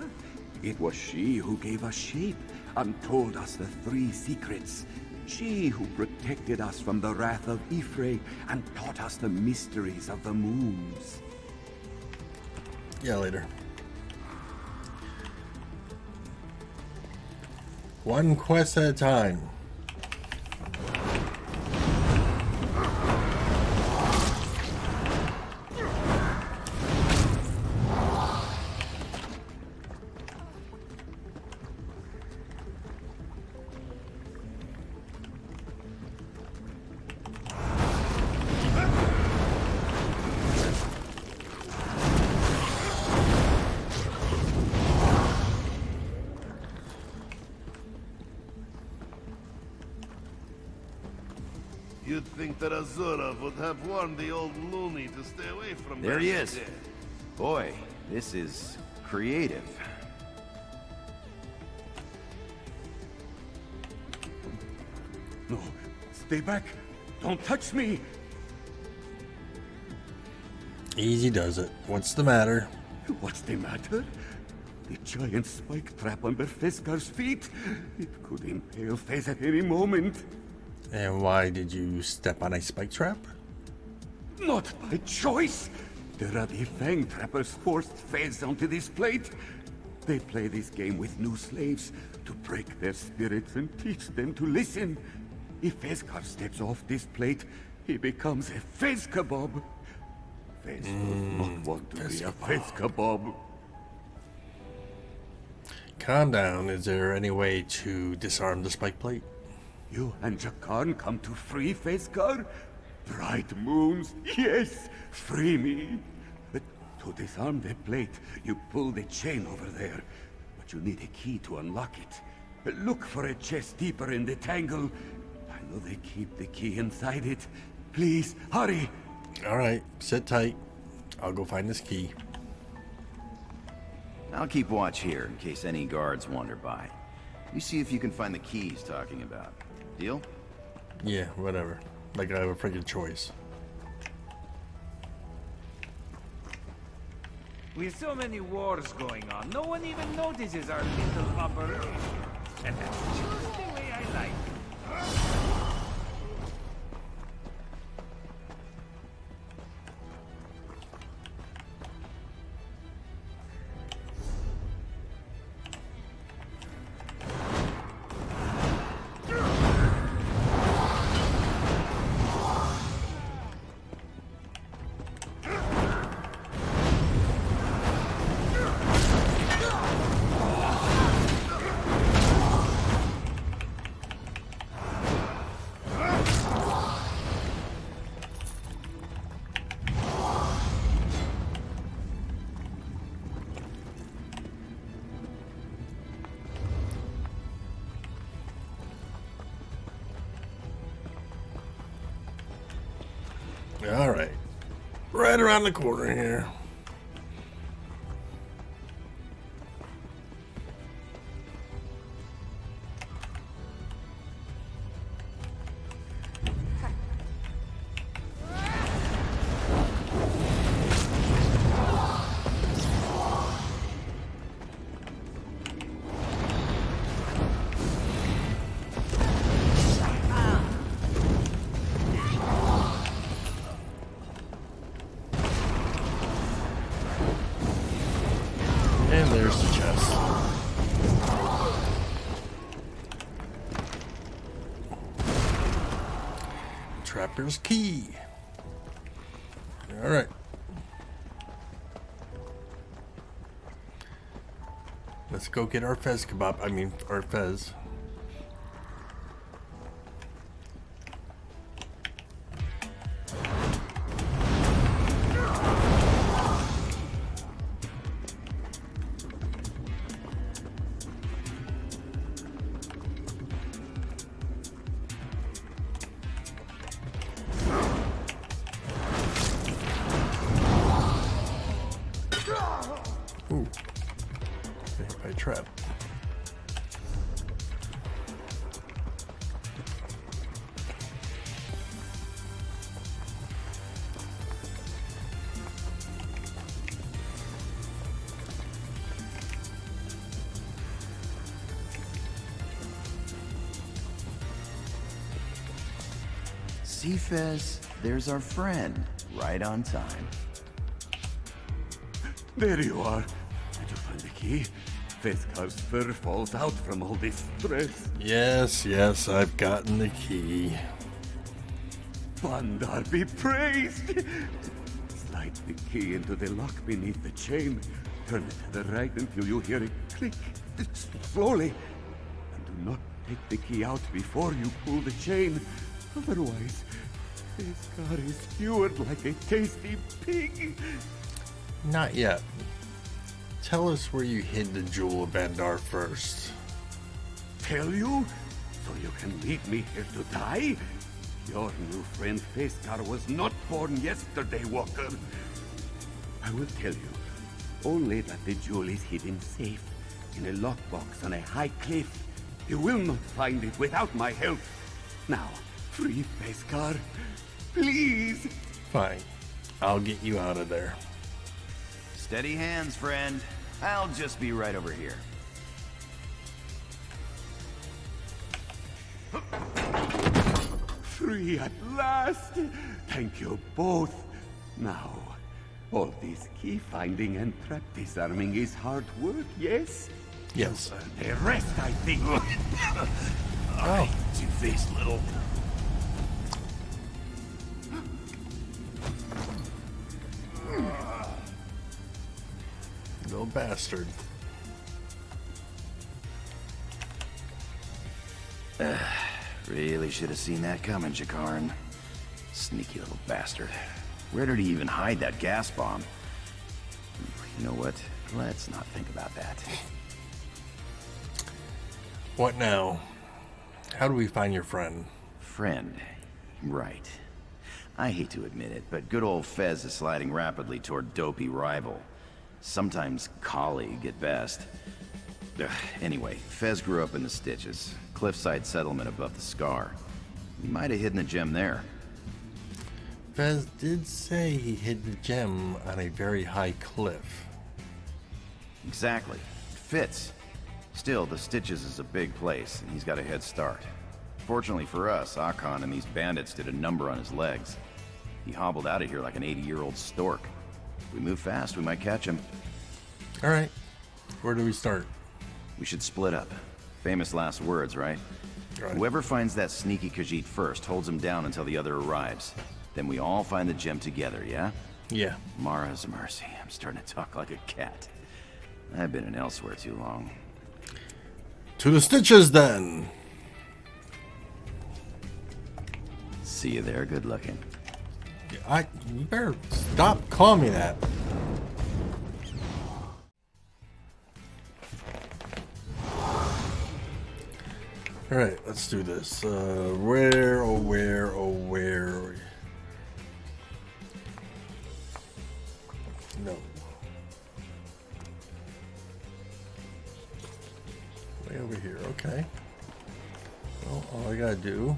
H: It was she who gave us shape and told us the 3 secrets. She who protected us from the wrath of Ifre and taught us the mysteries of the moons.
A: Yeah, later. One quest at a time.
D: You'd think that Azura would have warned the old loony to stay away from
B: There
D: that
B: he is.
D: shit.
B: Boy, this is creative.
H: No, stay back. Don't touch me.
A: Easy does it. What's the matter?
H: What's the matter? The giant spike trap under Feskar's feet. It could impale Fez at any moment.
A: And why did you step on a spike trap?
H: Not by choice. The ruddy fang trappers forced Fez onto this plate. They play this game with new slaves to break their spirits and teach them to listen. If Fezkar steps off this plate, he becomes a Fez kebab. Fez does not want to be a Fez kebab.
A: Calm down. Is there any way to disarm the spike plate?
H: You and Jakarn come to free Fezkar? Bright moons, yes, free me. But to disarm the plate, you pull the chain over there. But you need a key to unlock it. Look for a chest deeper in the tangle. I know they keep the key inside it. Please, hurry.
A: Alright, sit tight. I'll go find this key.
B: I'll keep watch here in case any guards wander by. You see if you can find the key he's talking about. Deal?
A: Yeah, whatever. Like I have a freaking choice.
J: With so many wars going on, no one even notices our little operation. And that's just the way I like it.
A: Alright. Right around the corner here. And there's the chest. Trapper's key. Alright. Let's go get our Fez kebab. I mean, our Fez. trip.
B: See, Fez, there's our friend. Right on time.
H: There you are. Did you find the key? Feskar's fur falls out from all this stress.
A: Yes, yes, I've gotten the key.
H: Baan Dar be praised! Slide the key into the lock beneath the chain. Turn it to the right until you hear it click. Slowly. And do not take the key out before you pull the chain. Otherwise, Feskar is skewered like a tasty pig.
A: Not yet. Tell us where you hid the Jewel of Baan Dar first.
H: Tell you? So you can leave me here to die? Your new friend Feskar was not born yesterday, Walker. I will tell you. Only that the jewel is hidden safe in a lockbox on a high cliff. You will not find it without my help. Now, free Feskar. Please!
A: Fine. I'll get you out of there.
B: Steady hands, friend. I'll just be right over here.
H: Free at last! Thank you both. Now, all this key finding and trap disarming is hard work, yes?
A: Yes.
H: The rest, I think.
A: Oh.
B: Two-faced little...
A: Little bastard.
B: Really should have seen that coming, Jakarn. Sneaky little bastard. Where did he even hide that gas bomb? You know what? Let's not think about that.
A: What now? How do we find your friend?
B: Friend. Right. I hate to admit it, but good old Fez is sliding rapidly toward dopey rival. Sometimes colleague at best. Anyway, Fez grew up in the Stitches, cliffside settlement above the Scar. He might have hidden a gem there.
A: Fez did say he hid the gem on a very high cliff.
B: Exactly. It fits. Still, the Stitches is a big place, and he's got a head start. Fortunately for us, Akon and these bandits did a number on his legs. He hobbled out of here like an 80-year-old stork. If we move fast, we might catch him.
A: All right. Where do we start?
B: We should split up. Famous last words, right?
A: Right.
B: Whoever finds that sneaky Khajiit first holds him down until the other arrives. Then we all find the gem together, yeah?
A: Yeah.
B: Mara's mercy. I'm starting to talk like a cat. I've been in Elsweyr too long.
A: To the Stitches, then.
B: See you there. Good looking.
A: You better stop calling me that. Alright, let's do this. Where, oh where, oh where? No. Way over here, okay. Well, all I gotta do...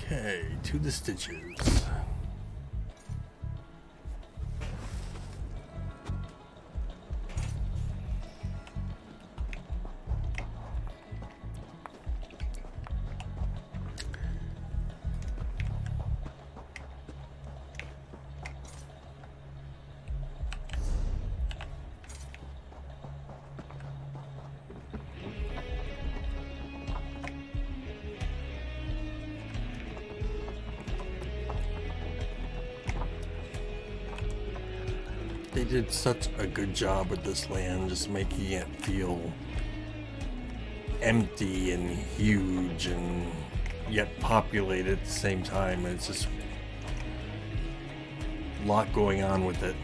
A: Okay, to the Stitches. did such a good job with this land, just making it feel empty and huge and yet populated at the same time. It's just a lot going on with it.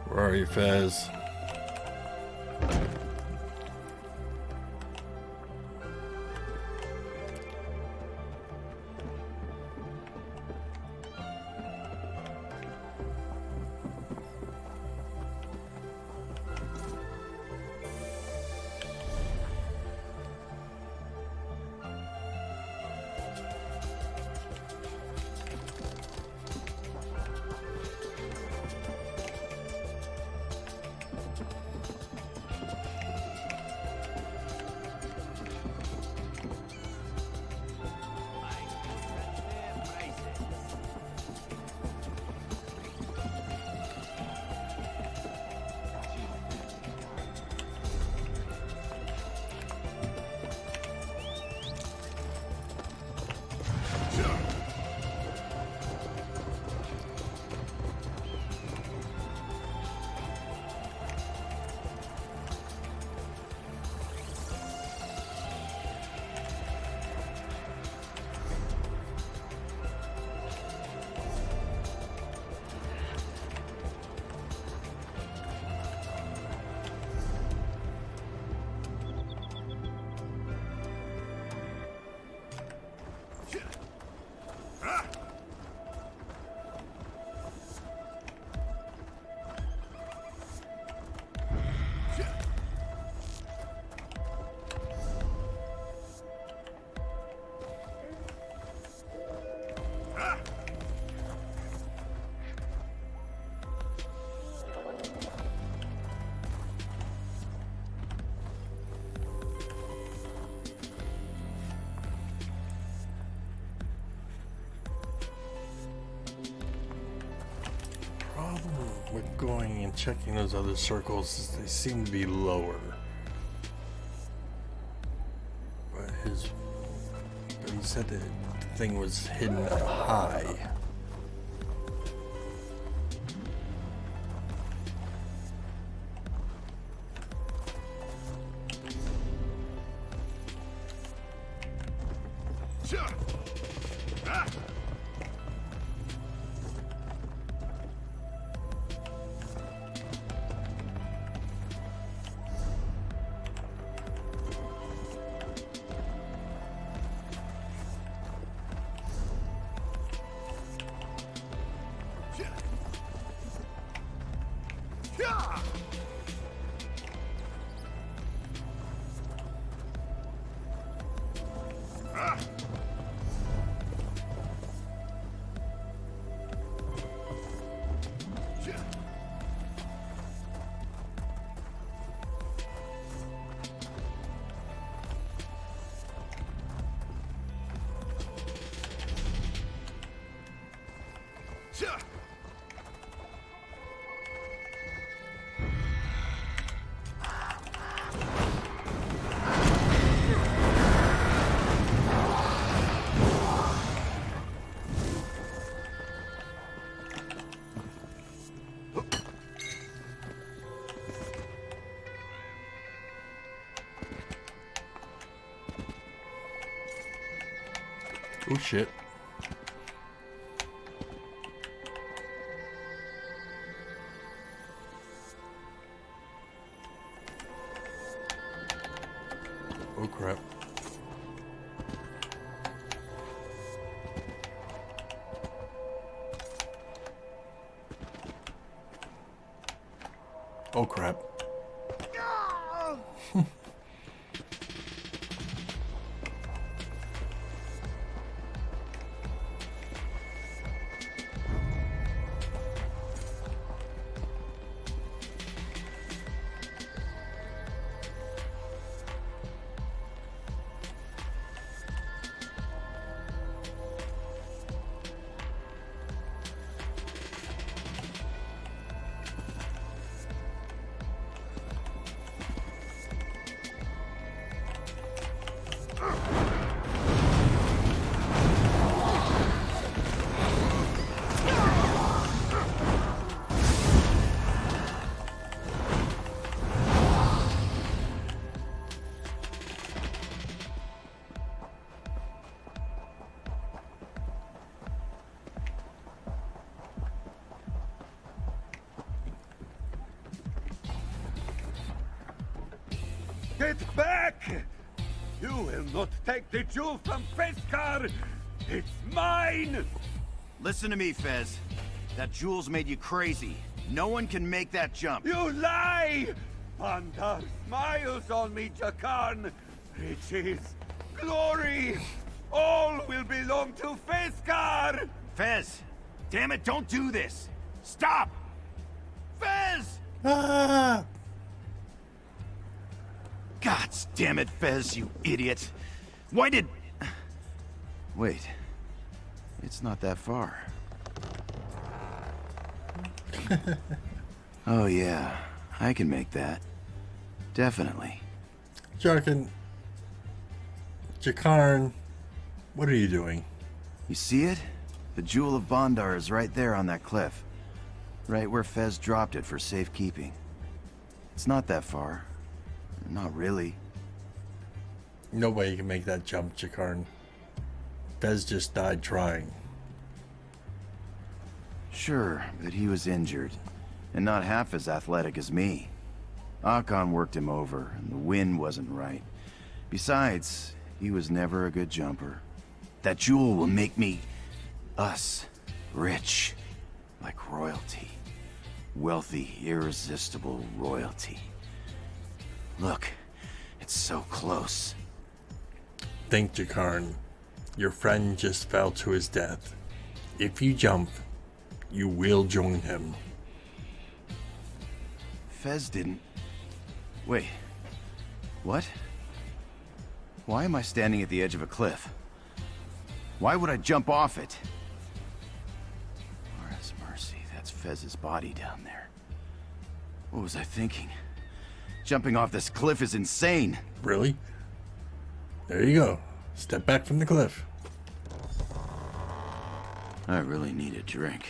A: Where are you, Fez? With going and checking those other circles, they seem to be lower. But he said that the thing was hidden high. Oh shit. Oh crap. Oh crap.
H: it back! You will not take the jewel from Feskar! It's mine!
B: Listen to me, Fez. That jewel's made you crazy. No one can make that jump.
H: You lie! Baan Dar smiles on me, Jakarn. Riches, glory, all will belong to Feskar!
B: Fez! Damn it, don't do this! Stop! Fez!
A: Ah!
B: God damn it, Fez, you idiot! Why did... Wait. It's not that far. Oh yeah, I can make that. Definitely.
A: Jarkin. Jakarn. What are you doing?
B: You see it? The Jewel of Baan Dar is right there on that cliff. Right where Fez dropped it for safekeeping. It's not that far. Not really.
A: No way you can make that jump, Jakarn. Fez just died trying.
B: Sure, but he was injured. And not half as athletic as me. Akon worked him over, and the wind wasn't right. Besides, he was never a good jumper. That jewel will make me... us... rich. Like royalty. Wealthy, irresistible royalty. Look, it's so close.
A: Think, Jakarn. Your friend just fell to his death. If you jump, you will join him.
B: Fez didn't... Wait. What? Why am I standing at the edge of a cliff? Why would I jump off it? Lord's mercy, that's Fez's body down there. What was I thinking? Jumping off this cliff is insane.
A: Really? There you go. Step back from the cliff.
B: I really need a drink.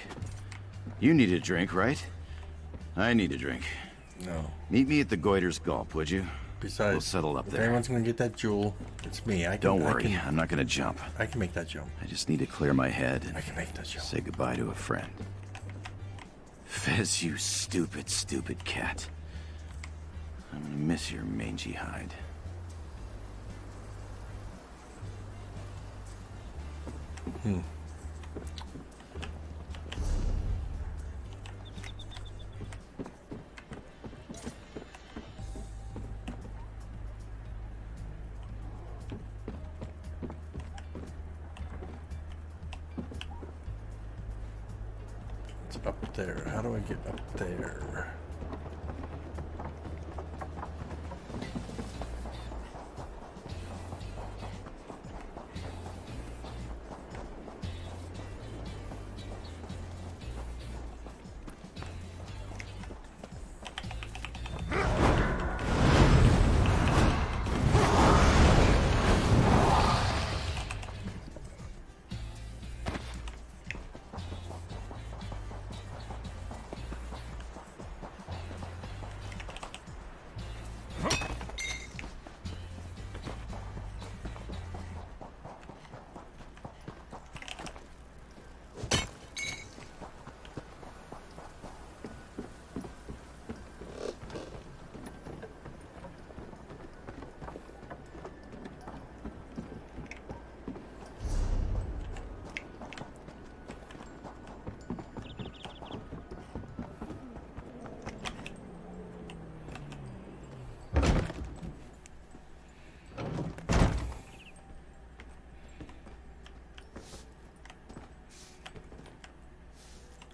B: You need a drink, right? I need a drink.
A: No.
B: Meet me at the Goiter's Gulp, would you?
A: Besides,
B: we'll settle up
A: if
B: there.
A: anyone's gonna get that jewel, it's me.
B: Don't worry, I'm not gonna jump.
A: I can make that jump.
B: I just need to clear my head and
A: I can make that jump.
B: say goodbye to a friend. Fez, you stupid, stupid cat. I'm gonna miss your mangy hide.
A: It's up there. How do I get up there?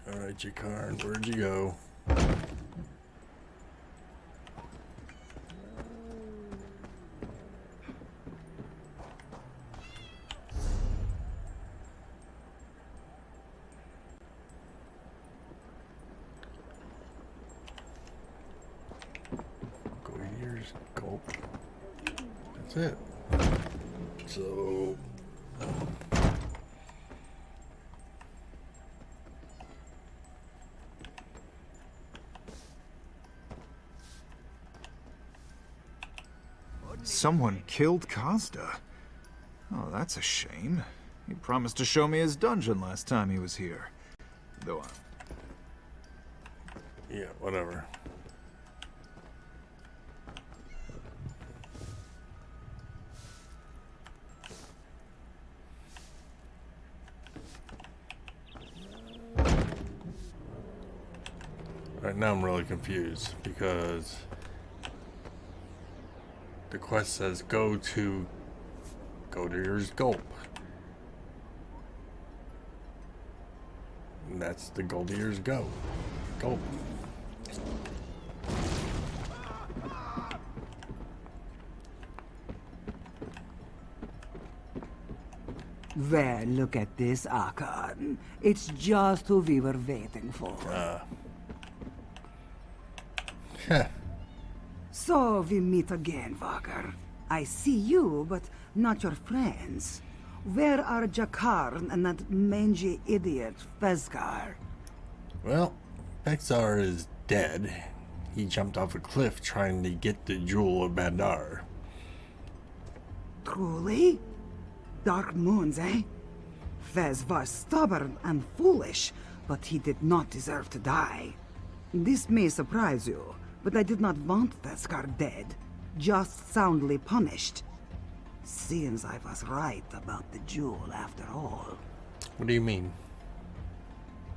A: Alright, Jakarn, where'd you go? Goiter's Gulp. That's it. So...
K: Someone killed Kazda. Oh, that's a shame. He promised to show me his dungeon last time he was here. Though
A: yeah, whatever. Alright, now I'm really confused because the quest says go to Goldier's Gulp. And that's the Goldier's Gulp.
G: Well, look at this, Akan. It's just who we were waiting for. So we meet again, Walker. I see you, but not your friends. Where are Jakarn and that mangy idiot, Fezgar?
A: Well, Bexar is dead. He jumped off a cliff trying to get the Jewel of Baan Dar.
G: Truly? Dark moons, eh? Fez was stubborn and foolish, but he did not deserve to die. This may surprise you, but I did not want Fezgar dead, just soundly punished. Seems I was right about the jewel after all.
A: What do you mean?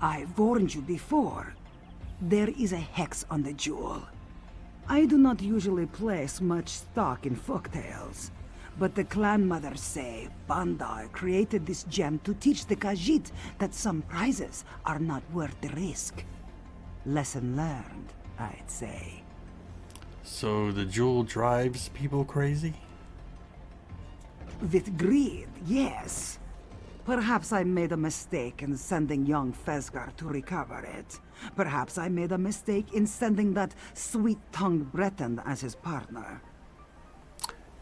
G: I warned you before. There is a hex on the jewel. I do not usually place much stock in folktales, but the clan mothers say Baan Dar created this gem to teach the Khajiit that some prizes are not worth the risk. Lesson learned, I'd say.
A: So the jewel drives people crazy?
G: With greed, yes. Perhaps I made a mistake in sending young Fezgar to recover it. Perhaps I made a mistake in sending that sweet-tongued Breton as his partner.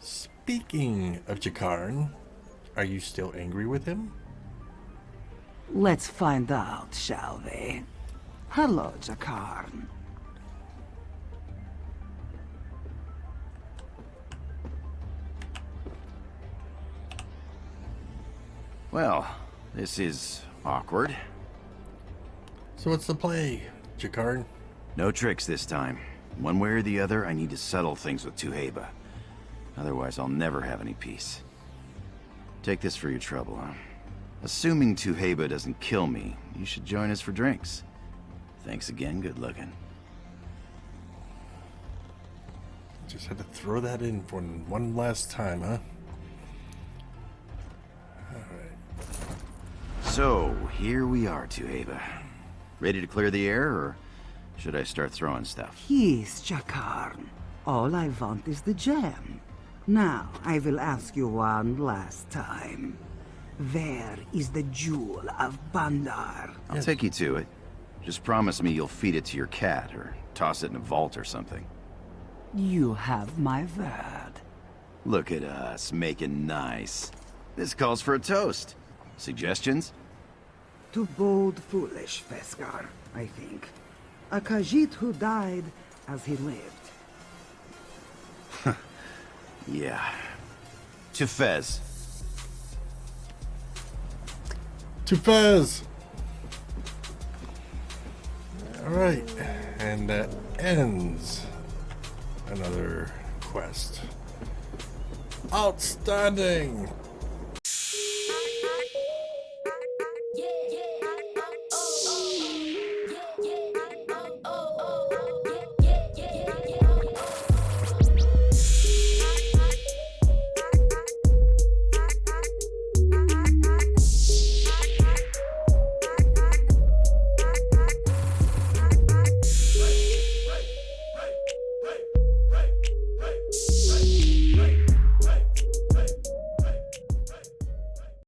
A: Speaking of Jakarn, are you still angry with him?
G: Let's find out, shall we? Hello, Jakarn.
B: Well, this is awkward.
A: So what's the play, Jakarn?
B: No tricks this time. One way or the other, I need to settle things with Tuheba. Otherwise, I'll never have any peace. Take this for your trouble, huh? Assuming Tuheba doesn't kill me, you should join us for drinks. Thanks again, good looking.
A: Just had to throw that in for one last time, huh?
B: So, here we are, Tuheba. Ready to clear the air, or should I start throwing stuff?
G: Peace, Jakarn. All I want is the gem. Now, I will ask you one last time. Where is the Jewel of Baan Dar?
B: I'll take you to it. Just promise me you'll feed it to your cat, or toss it in a vault or something.
G: You have my word.
B: Look at us, making nice. This calls for a toast. Suggestions?
G: To bold, foolish Fezgar, I think. A Khajiit who died as he lived.
B: Yeah. To Fez.
A: To Fez! Alright, and that ends another quest. Outstanding!